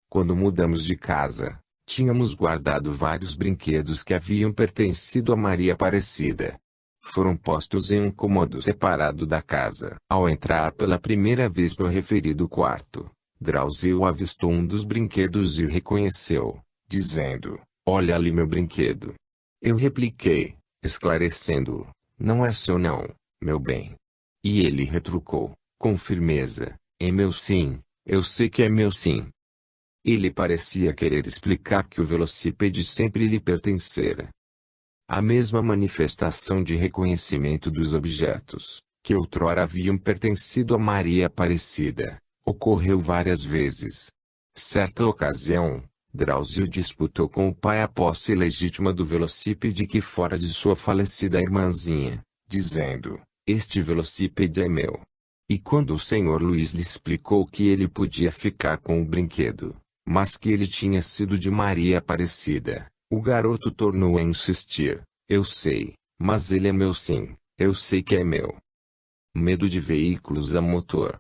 Quando mudamos de casa, tínhamos guardado vários brinquedos que haviam pertencido a Maria Aparecida. Foram postos em um cômodo separado da casa. Ao entrar pela primeira vez no referido quarto, Drauzio avistou um dos brinquedos e o reconheceu, dizendo, "Olha ali meu brinquedo." Eu repliquei, esclarecendo-o, "Não é seu não, meu bem." E ele retrucou, com firmeza, "É meu sim, eu sei que é meu sim." Ele parecia querer explicar que o velocípede sempre lhe pertencera. A mesma manifestação de reconhecimento dos objetos, que outrora haviam pertencido a Maria Aparecida, ocorreu várias vezes. Certa ocasião, Drauzio disputou com o pai a posse legítima do velocípede que fora de sua falecida irmãzinha, dizendo, "Este velocípede é meu." E quando o senhor Luiz lhe explicou que ele podia ficar com o brinquedo, mas que ele tinha sido de Maria Aparecida, o garoto tornou a insistir, "Eu sei, mas ele é meu sim, eu sei que é meu." Medo de veículos a motor.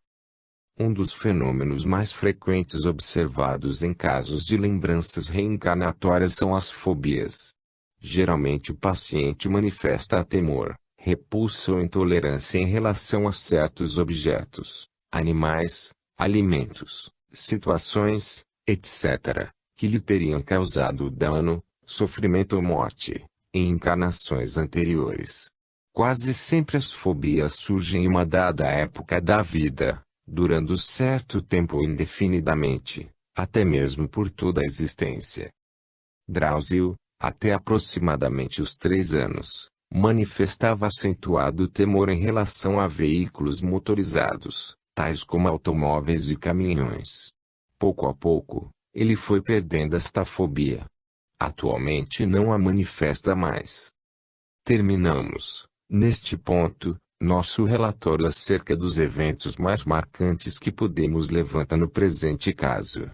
Um dos fenômenos mais frequentes observados em casos de lembranças reencarnatórias são as fobias. Geralmente o paciente manifesta temor, repulsa ou intolerância em relação a certos objetos, animais, alimentos, situações, etc., que lhe teriam causado dano, sofrimento ou morte, em encarnações anteriores. Quase sempre as fobias surgem em uma dada época da vida, durando certo tempo ou indefinidamente, até mesmo por toda a existência. Drauzio, até aproximadamente os 3 anos, manifestava acentuado temor em relação a veículos motorizados, tais como automóveis e caminhões. Pouco a pouco, ele foi perdendo esta fobia. Atualmente não a manifesta mais. Terminamos, neste ponto, nosso relatório acerca dos eventos mais marcantes que podemos levantar no presente caso.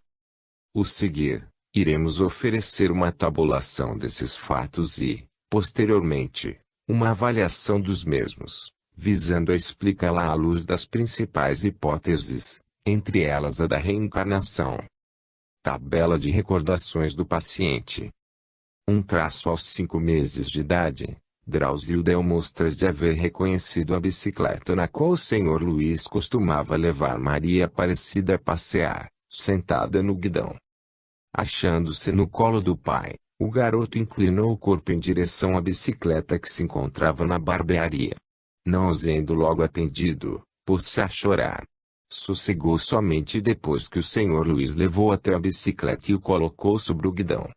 O seguir, iremos oferecer uma tabulação desses fatos e, posteriormente, uma avaliação dos mesmos, visando a explicá-la à luz das principais hipóteses, entre elas a da reencarnação. Tabela de recordações do paciente. Aos 5 meses de idade, Drauzio deu mostras de haver reconhecido a bicicleta na qual o senhor Luiz costumava levar Maria Aparecida a passear, sentada no guidão. Achando-se no colo do pai, o garoto inclinou o corpo em direção à bicicleta que se encontrava na barbearia. Não sendo logo atendido, pôs-se a chorar. Sossegou somente depois que o senhor Luiz levou até a bicicleta e o colocou sobre o guidão.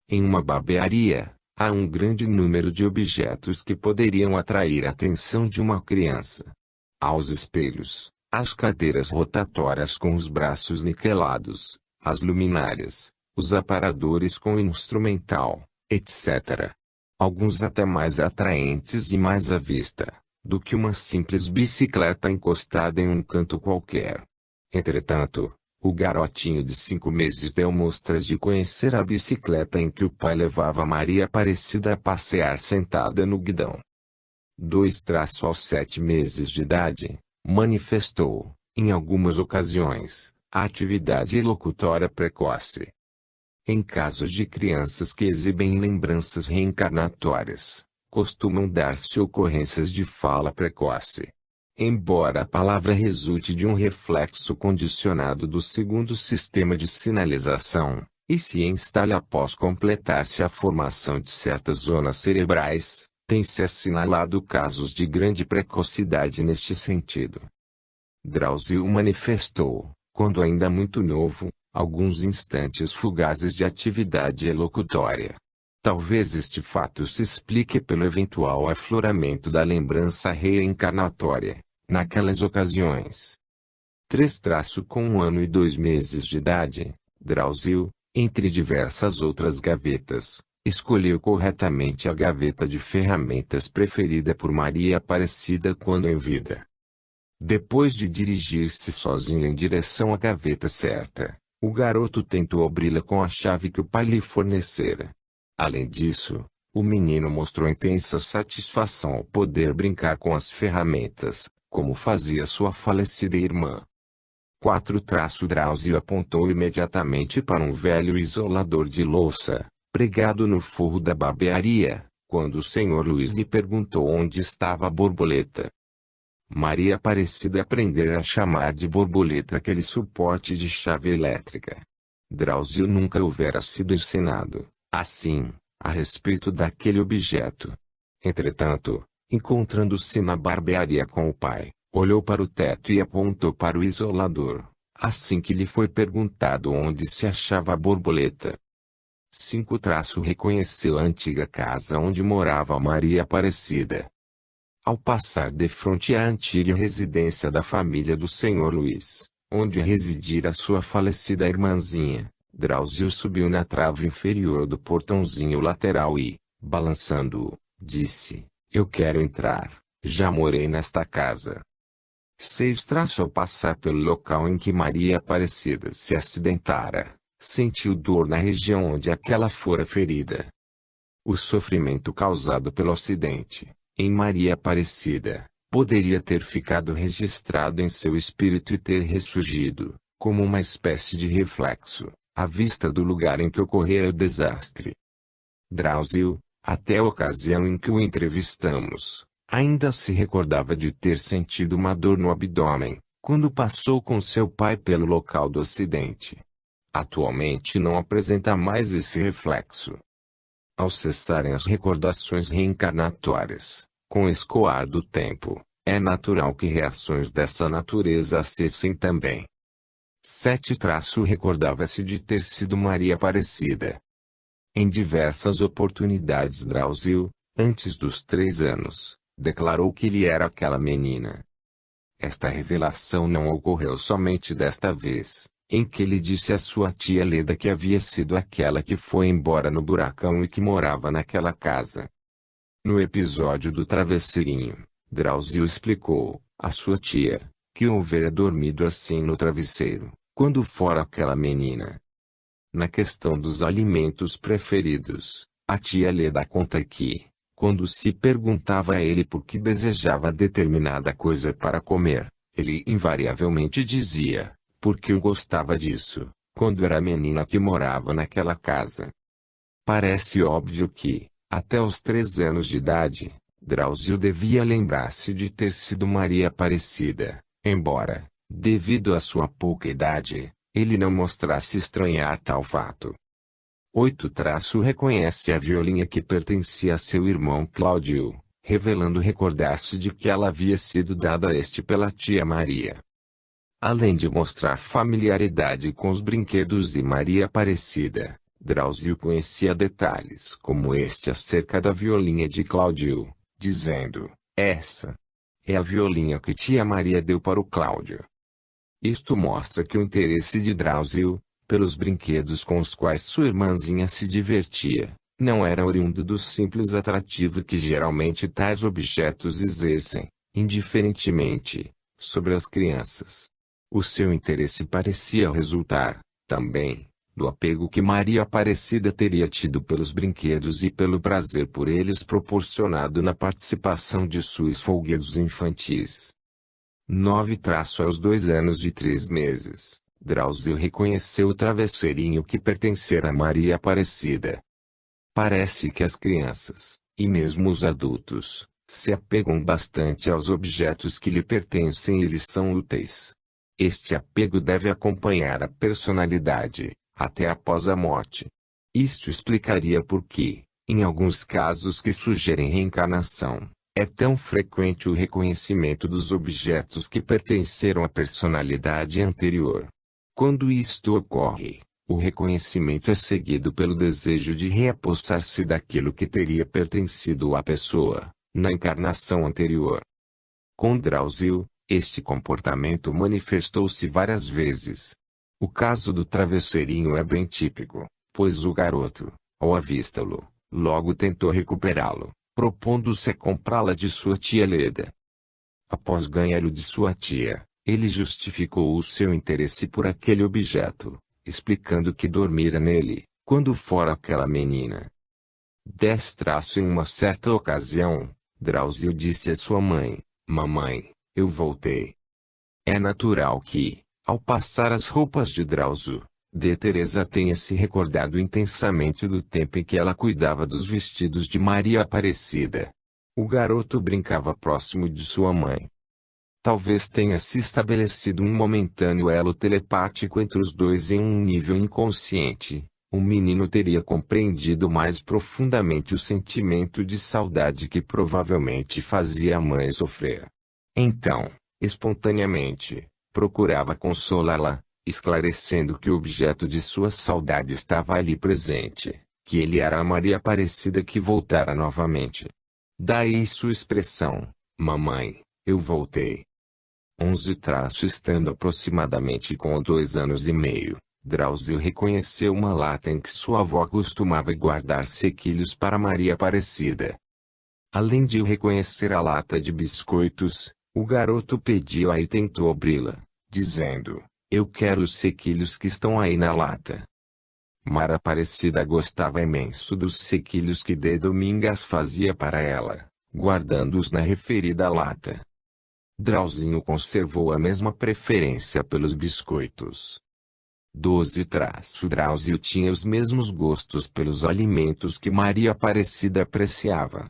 Em uma barbearia, há um grande número de objetos que poderiam atrair a atenção de uma criança. Há os espelhos, as cadeiras rotatórias com os braços niquelados, as luminárias, os aparadores com instrumental, etc. Alguns até mais atraentes e mais à vista, do que uma simples bicicleta encostada em um canto qualquer. Entretanto, o garotinho de 5 meses deu mostras de conhecer a bicicleta em que o pai levava Maria Aparecida a passear sentada no guidão. Aos 7 meses de idade, manifestou, em algumas ocasiões, a atividade locutória precoce. Em casos de crianças que exibem lembranças reencarnatórias, costumam dar-se ocorrências de fala precoce. Embora a palavra resulte de um reflexo condicionado do segundo sistema de sinalização, e se instale após completar-se a formação de certas zonas cerebrais, tem-se assinalado casos de grande precocidade neste sentido. Drauzio manifestou, quando ainda muito novo, alguns instantes fugazes de atividade elocutória. Talvez este fato se explique pelo eventual afloramento da lembrança reencarnatória, naquelas ocasiões. 3. Com 1 ano e 2 meses de idade, Drauzio, entre diversas outras gavetas, escolheu corretamente a gaveta de ferramentas preferida por Maria Aparecida quando em vida. Depois de dirigir-se sozinho em direção à gaveta certa, o garoto tentou abri-la com a chave que o pai lhe fornecera. Além disso, o menino mostrou intensa satisfação ao poder brincar com as ferramentas, como fazia sua falecida irmã. 4. Drauzio apontou imediatamente para um velho isolador de louça, pregado no forro da barbearia, quando o Sr. Luiz lhe perguntou onde estava a borboleta. Maria Aparecida aprendera a chamar de borboleta aquele suporte de chave elétrica. Drauzio nunca houvera sido ensinado, assim, a respeito daquele objeto. Entretanto, encontrando-se na barbearia com o pai, olhou para o teto e apontou para o isolador, assim que lhe foi perguntado onde se achava a borboleta. 5. Reconheceu a antiga casa onde morava Maria Aparecida. Ao passar de frente à antiga residência da família do Sr. Luiz, onde residira sua falecida irmãzinha, Drauzio subiu na trave inferior do portãozinho lateral e, balançando-o, disse: "Eu quero entrar, já morei nesta casa." 6. Ao passar pelo local em que Maria Aparecida se acidentara, sentiu dor na região onde aquela fora ferida. O sofrimento causado pelo acidente, em Maria Aparecida, poderia ter ficado registrado em seu espírito e ter ressurgido, como uma espécie de reflexo, à vista do lugar em que ocorrera o desastre. Drauzio, até a ocasião em que o entrevistamos, ainda se recordava de ter sentido uma dor no abdômen, quando passou com seu pai pelo local do acidente. Atualmente não apresenta mais esse reflexo. Ao cessarem as recordações reencarnatórias, com o escoar do tempo, é natural que reações dessa natureza cessem também. 7. Recordava-se de ter sido Maria Aparecida. Em diversas oportunidades Drauzio, antes dos 3 anos, declarou que ele era aquela menina. Esta revelação não ocorreu somente desta vez, em que ele disse à sua tia Leda que havia sido aquela que foi embora no buracão e que morava naquela casa. No episódio do travesseirinho, Drauzio explicou, à sua tia, que houvera dormido assim no travesseiro, quando fora aquela menina. Na questão dos alimentos preferidos, a tia Leda conta que, quando se perguntava a ele por que desejava determinada coisa para comer, ele invariavelmente dizia: "porque eu gostava disso, quando era menina que morava naquela casa." Parece óbvio que, até os 3 anos de idade, Drauzio devia lembrar-se de ter sido Maria Aparecida, embora, devido à sua pouca idade, ele não mostrasse estranhar tal fato. 8. Reconhece a violinha que pertencia a seu irmão Cláudio, revelando recordar-se de que ela havia sido dada a este pela tia Maria. Além de mostrar familiaridade com os brinquedos de Maria Aparecida, Drauzio conhecia detalhes como este acerca da violinha de Cláudio, dizendo: "Essa é a violinha que tia Maria deu para o Cláudio." Isto mostra que o interesse de Drauzio, pelos brinquedos com os quais sua irmãzinha se divertia, não era oriundo do simples atrativo que geralmente tais objetos exercem, indiferentemente, sobre as crianças. O seu interesse parecia resultar, também, do apego que Maria Aparecida teria tido pelos brinquedos e pelo prazer por eles proporcionado na participação de seus folguedos infantis. 9. Aos 2 anos e 3 meses, Drauzio reconheceu o travesseirinho que pertencera a Maria Aparecida. Parece que as crianças, e mesmo os adultos, se apegam bastante aos objetos que lhe pertencem e lhes são úteis. Este apego deve acompanhar a personalidade, até após a morte. Isto explicaria por que, em alguns casos que sugerem reencarnação, é tão frequente o reconhecimento dos objetos que pertenceram à personalidade anterior. Quando isto ocorre, o reconhecimento é seguido pelo desejo de reapossar-se daquilo que teria pertencido à pessoa, na encarnação anterior. Com Drauzio, este comportamento manifestou-se várias vezes. O caso do travesseirinho é bem típico, pois o garoto, ao avistá-lo, logo tentou recuperá-lo, propondo-se a comprá-la de sua tia Leda. Após ganhá-lo de sua tia, ele justificou o seu interesse por aquele objeto, explicando que dormira nele, quando fora aquela menina. Em uma certa ocasião, Drauzio disse à sua mãe: "Mamãe, eu voltei." É natural que, ao passar as roupas de Drauzio, de Teresa tenha se recordado intensamente do tempo em que ela cuidava dos vestidos de Maria Aparecida. O garoto brincava próximo de sua mãe. Talvez tenha se estabelecido um momentâneo elo telepático entre os dois em um nível inconsciente. O menino teria compreendido mais profundamente o sentimento de saudade que provavelmente fazia a mãe sofrer. Então, espontaneamente, procurava consolá-la, esclarecendo que o objeto de sua saudade estava ali presente, que ele era a Maria Aparecida que voltara novamente. Daí sua expressão: "Mamãe, eu voltei." Estando aproximadamente com 2 anos e meio, Drauzio reconheceu uma lata em que sua avó costumava guardar sequilhos para Maria Aparecida. Além de reconhecer a lata de biscoitos, o garoto pediu-a e tentou abri-la, dizendo: "Eu quero os sequilhos que estão aí na lata." Maria Aparecida gostava imenso dos sequilhos que de Domingas fazia para ela, guardando-os na referida lata. Drauzinho conservou a mesma preferência pelos biscoitos. Drauzio tinha os mesmos gostos pelos alimentos que Maria Aparecida apreciava.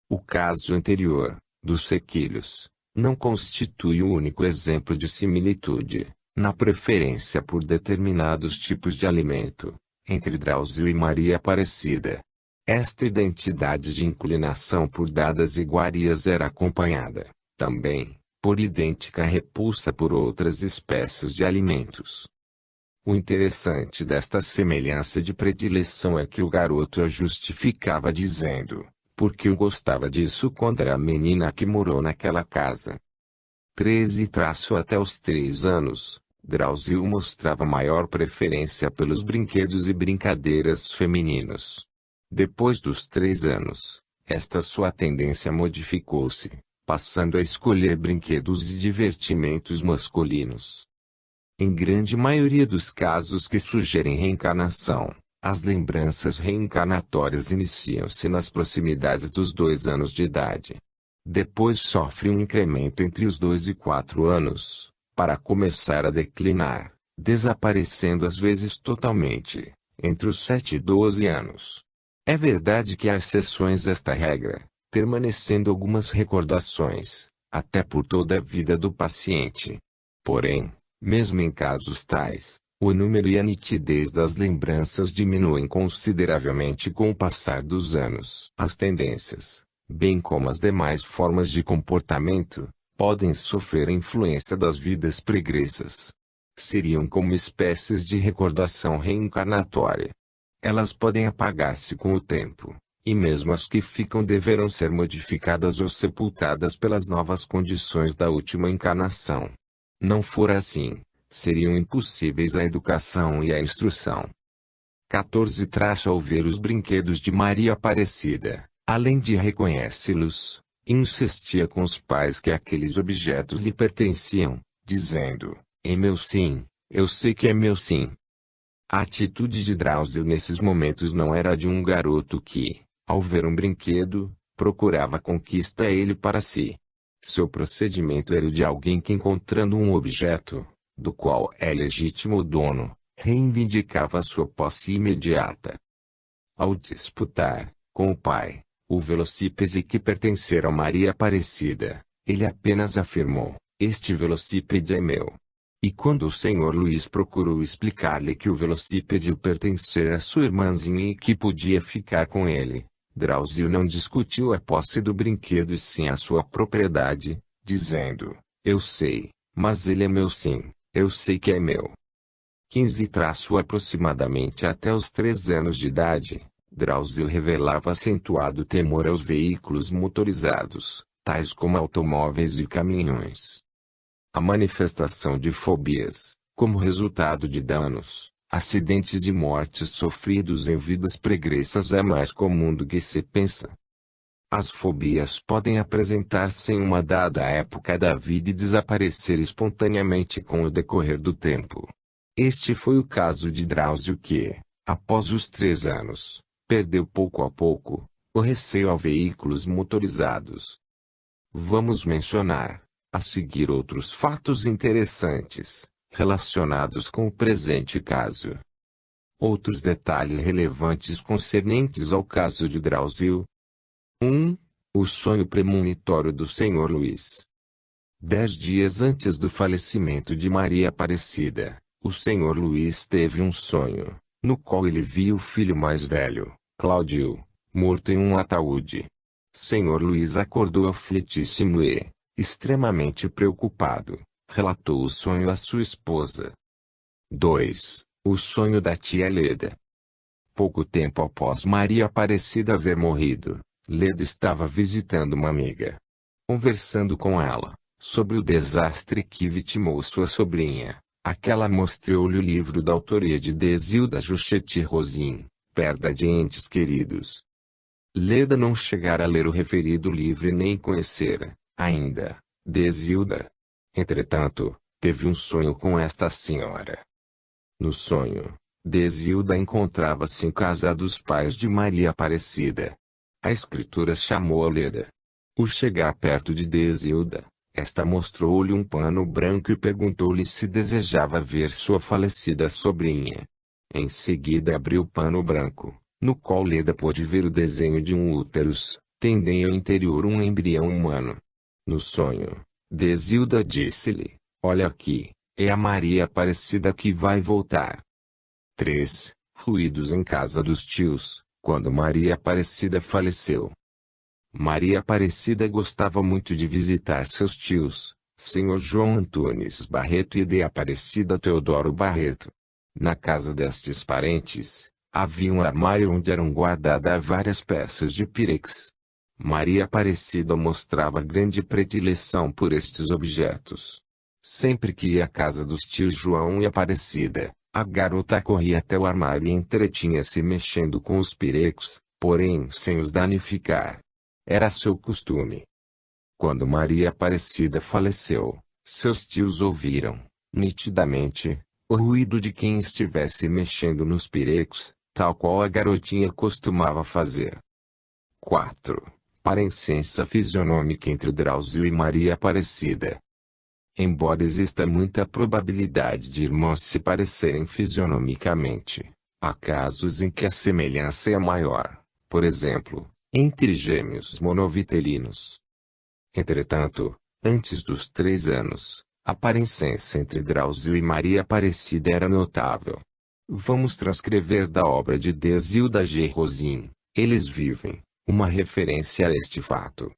O caso anterior, dos sequilhos, não constitui o único exemplo de similitude, na preferência por determinados tipos de alimento, entre Drauzio e Maria Aparecida. Esta identidade de inclinação por dadas iguarias era acompanhada, também, por idêntica repulsa por outras espécies de alimentos. O interessante desta semelhança de predileção é que o garoto a justificava dizendo: "Porque eu gostava disso quando era menina que morou naquela casa." Até os 3 anos, Drauzio mostrava maior preferência pelos brinquedos e brincadeiras femininos. Depois dos 3 anos, esta sua tendência modificou-se, passando a escolher brinquedos e divertimentos masculinos. Em grande maioria dos casos que sugerem reencarnação, as lembranças reencarnatórias iniciam-se nas proximidades dos 2 anos de idade. Depois sofre um incremento entre os 2 e 4 anos, para começar a declinar, desaparecendo às vezes totalmente, entre os 7 e 12 anos. É verdade que há exceções a esta regra, permanecendo algumas recordações, até por toda a vida do paciente. Porém, mesmo em casos tais, o número e a nitidez das lembranças diminuem consideravelmente com o passar dos anos. As tendências, bem como as demais formas de comportamento, podem sofrer a influência das vidas pregressas. Seriam como espécies de recordação reencarnatória. Elas podem apagar-se com o tempo, e mesmo as que ficam deverão ser modificadas ou sepultadas pelas novas condições da última encarnação. Não for assim, seriam impossíveis a educação e a instrução. 14. Ao ver os brinquedos de Maria Aparecida, além de reconhecê-los, insistia com os pais que aqueles objetos lhe pertenciam, dizendo: "É meu sim, eu sei que é meu sim." A atitude de Drauzio nesses momentos não era de um garoto que, ao ver um brinquedo, procurava conquista ele para si. Seu procedimento era o de alguém que, encontrando um objeto, do qual é legítimo dono, reivindicava sua posse imediata. Ao disputar, com o pai, o velocípede que pertencera a Maria Aparecida, ele apenas afirmou: "Este velocípede é meu." E quando o Sr. Luís procurou explicar-lhe que o velocípede pertencera à sua irmãzinha e que podia ficar com ele, Drauzio não discutiu a posse do brinquedo e sim a sua propriedade, dizendo: "Eu sei, mas ele é meu sim, eu sei que é meu." 15 aproximadamente até os 3 anos de idade, Drauzio revelava acentuado temor aos veículos motorizados, tais como automóveis e caminhões. A manifestação de fobias, como resultado de danos, acidentes e mortes sofridos em vidas pregressas é mais comum do que se pensa. As fobias podem apresentar-se em uma dada época da vida e desaparecer espontaneamente com o decorrer do tempo. Este foi o caso de Drauzio que, após os 3 anos, perdeu pouco a pouco o receio a veículos motorizados. Vamos mencionar, a seguir, outros fatos interessantes, relacionados com o presente caso. Outros detalhes relevantes concernentes ao caso de Drauzio. 1. O sonho premonitório do Sr. Luís. 10 dias antes do falecimento de Maria Aparecida, o Sr. Luís teve um sonho, no qual ele viu o filho mais velho, Cláudio, morto em um ataúde. Sr. Luís acordou aflitíssimo e, extremamente preocupado, relatou o sonho à sua esposa. 2. O sonho da tia Leda. Pouco tempo após Maria Aparecida haver morrido, Leda estava visitando uma amiga. Conversando com ela sobre o desastre que vitimou sua sobrinha, aquela mostrou-lhe o livro da autoria de Desilda Juchetti Rosim, Perda de Entes Queridos. Leda não chegara a ler o referido livro e nem conhecera, ainda, Desilda. Entretanto, teve um sonho com esta senhora. No sonho, Desilda encontrava-se em casa dos pais de Maria Aparecida. A escritura chamou a Leda. Ao chegar perto de Desilda, esta mostrou-lhe um pano branco e perguntou-lhe se desejava ver sua falecida sobrinha. Em seguida abriu o pano branco, no qual Leda pôde ver o desenho de um úterus, tendo em seu interior um embrião humano. No sonho, Desilda disse-lhe: "Olha aqui, é a Maria Aparecida que vai voltar." 3. Ruídos em casa dos tios, quando Maria Aparecida faleceu. Maria Aparecida gostava muito de visitar seus tios, Sr. João Antunes Barreto e de Aparecida Teodoro Barreto. Na casa destes parentes, havia um armário onde eram guardadas várias peças de pirex. Maria Aparecida mostrava grande predileção por estes objetos. Sempre que ia à casa dos tios João e Aparecida, a garota corria até o armário e entretinha-se mexendo com os pirecos, porém sem os danificar. Era seu costume. Quando Maria Aparecida faleceu, seus tios ouviram, nitidamente, o ruído de quem estivesse mexendo nos pirecos, tal qual a garotinha costumava fazer. 4. Parecença fisionômica entre Drauzio e Maria Aparecida. Embora exista muita probabilidade de irmãos se parecerem fisionomicamente, há casos em que a semelhança é maior, por exemplo, entre gêmeos monovitelinos. Entretanto, antes dos 3 anos, a parecença entre Drauzio e Maria Aparecida era notável. Vamos transcrever da obra de Desilda G. Rosim, Eles Vivem, uma referência a este fato.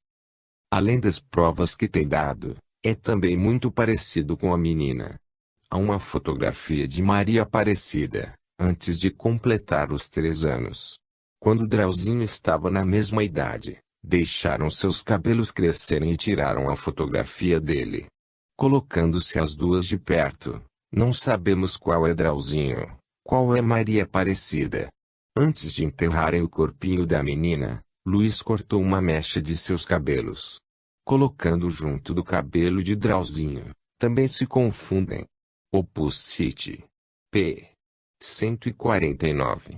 Além das provas que tem dado, é também muito parecido com a menina. Há uma fotografia de Maria Aparecida, antes de completar os 3 anos. Quando Drauzinho estava na mesma idade, deixaram seus cabelos crescerem e tiraram a fotografia dele. Colocando-se as duas de perto, não sabemos qual é Drauzinho, qual é Maria Aparecida. Antes de enterrarem o corpinho da menina, Luís cortou uma mecha de seus cabelos. Colocando junto do cabelo de Drauzinho, também se confundem. Opus City. P. 149.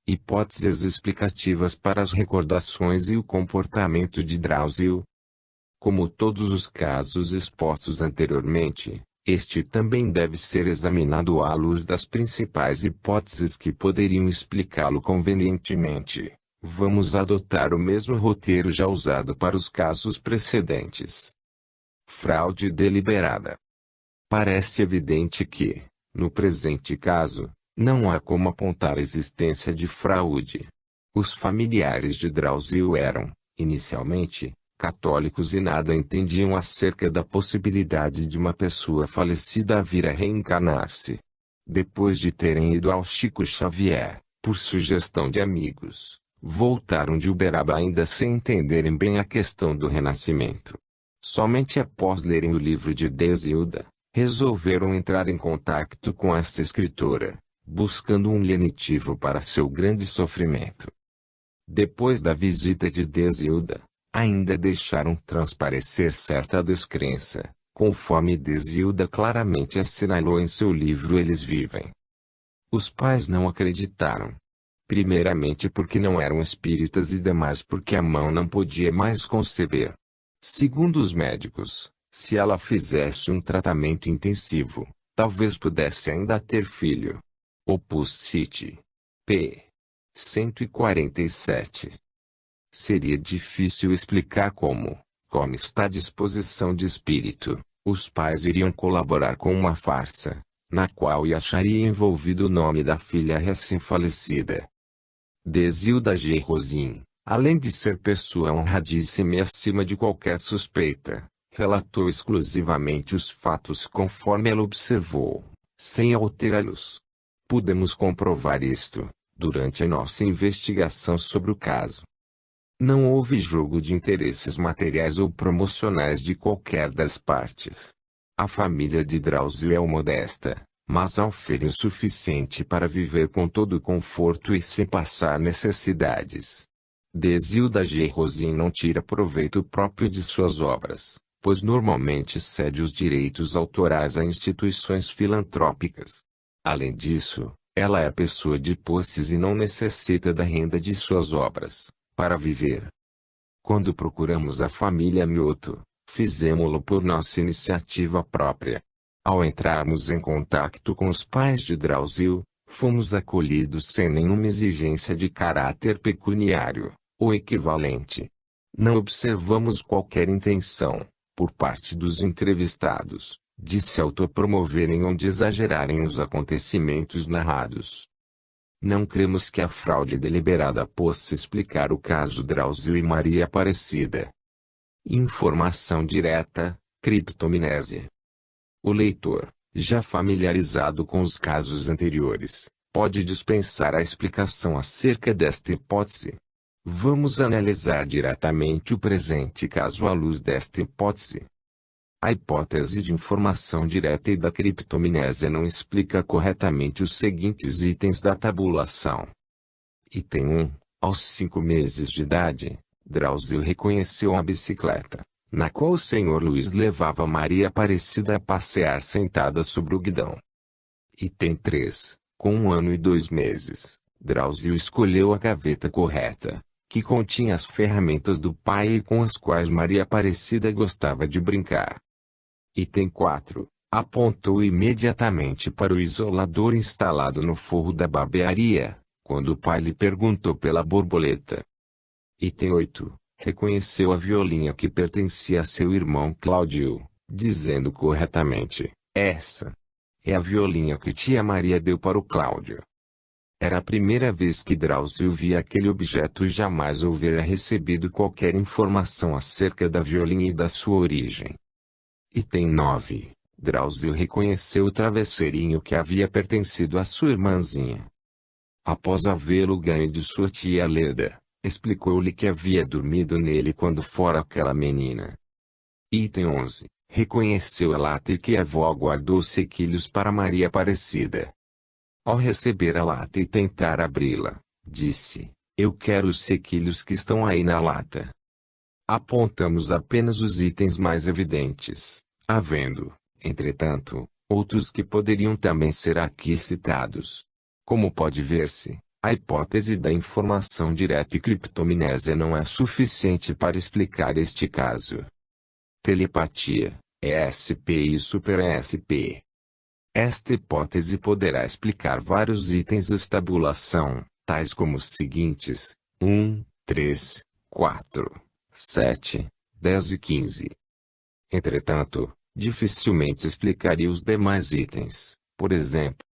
Hipóteses explicativas para as recordações e o comportamento de Drauzio. Como todos os casos expostos anteriormente, Este também deve ser examinado à luz das principais hipóteses que poderiam explicá-lo convenientemente. Vamos adotar o mesmo roteiro já usado para os casos precedentes. Fraude deliberada. Parece evidente que, no presente caso, não há como apontar a existência de fraude. Os familiares de Drauzio eram, inicialmente, católicos e nada entendiam acerca da possibilidade de uma pessoa falecida vir a reencarnar-se. Depois de terem ido ao Chico Xavier, por sugestão de amigos, voltaram de Uberaba ainda sem entenderem bem a questão do renascimento. Somente após lerem o livro de Desilda, resolveram entrar em contato com esta escritora, buscando um lenitivo para seu grande sofrimento. Depois da visita de Desilda, ainda deixaram transparecer certa descrença, conforme Desilda claramente assinalou em seu livro Eles Vivem. Os pais não acreditaram. Primeiramente porque não eram espíritas e demais porque a mão não podia mais conceber. Segundo os médicos, se ela fizesse um tratamento intensivo, talvez pudesse ainda ter filho. Opus City. P. 147. Seria difícil explicar como está a disposição de espírito, os pais iriam colaborar com uma farsa, na qual acharia envolvido o nome da filha recém-falecida. Desilda G. Rosim, além de ser pessoa honradíssima e acima de qualquer suspeita, relatou exclusivamente os fatos conforme ela observou, sem alterá-los. Pudemos comprovar isto, durante a nossa investigação sobre o caso. Não houve jogo de interesses materiais ou promocionais de qualquer das partes. A família de Drauzio é modesta, mas oferece o suficiente para viver com todo conforto e sem passar necessidades. Desilda G. Rosim não tira proveito próprio de suas obras, pois normalmente cede os direitos autorais a instituições filantrópicas. Além disso, ela é pessoa de posses e não necessita da renda de suas obras para viver. Quando procuramos a família Mioto, fizemo-lo por nossa iniciativa própria. Ao entrarmos em contato com os pais de Drauzio, fomos acolhidos sem nenhuma exigência de caráter pecuniário, ou equivalente. Não observamos qualquer intenção, por parte dos entrevistados, de se autopromoverem ou de exagerarem os acontecimentos narrados. Não cremos que a fraude deliberada possa explicar o caso Drauzio e Maria Aparecida. Informação direta, criptomnese. O leitor, já familiarizado com os casos anteriores, pode dispensar a explicação acerca desta hipótese. Vamos analisar diretamente o presente caso à luz desta hipótese. A hipótese de informação direta e da criptomnésia não explica corretamente os seguintes itens da tabulação. Item 1. Aos 5 meses de idade, Drauzio reconheceu a bicicleta, na qual o Sr. Luiz levava Maria Aparecida a passear sentada sobre o guidão. Item 3. Com 1 ano e 2 meses, Drauzio escolheu a gaveta correta, que continha as ferramentas do pai e com as quais Maria Aparecida gostava de brincar. Item 4. Apontou imediatamente para o isolador instalado no forro da barbearia, quando o pai lhe perguntou pela borboleta. Item 8. Reconheceu a violinha que pertencia a seu irmão Cláudio, dizendo corretamente: essa é a violinha que tia Maria deu para o Cláudio. Era a primeira vez que Drauzio via aquele objeto e jamais houvera recebido qualquer informação acerca da violinha e da sua origem. Item 9. Drauzio reconheceu o travesseirinho que havia pertencido à sua irmãzinha. Após havê-lo ganho de sua tia Leda, explicou-lhe que havia dormido nele quando fora aquela menina. Item 11. Reconheceu a lata e que a avó guardou sequilhos para Maria Aparecida. Ao receber a lata e tentar abri-la, disse: eu quero os sequilhos que estão aí na lata. Apontamos apenas os itens mais evidentes, havendo, entretanto, outros que poderiam também ser aqui citados. Como pode ver-se, a hipótese da informação direta e criptomnésia não é suficiente para explicar este caso. Telepatia. ESP e super-ESP. Esta hipótese poderá explicar vários itens da tabulação, tais como os seguintes: 1, 3, 4, 7, 10 e 15. Entretanto, dificilmente explicaria os demais itens, por exemplo,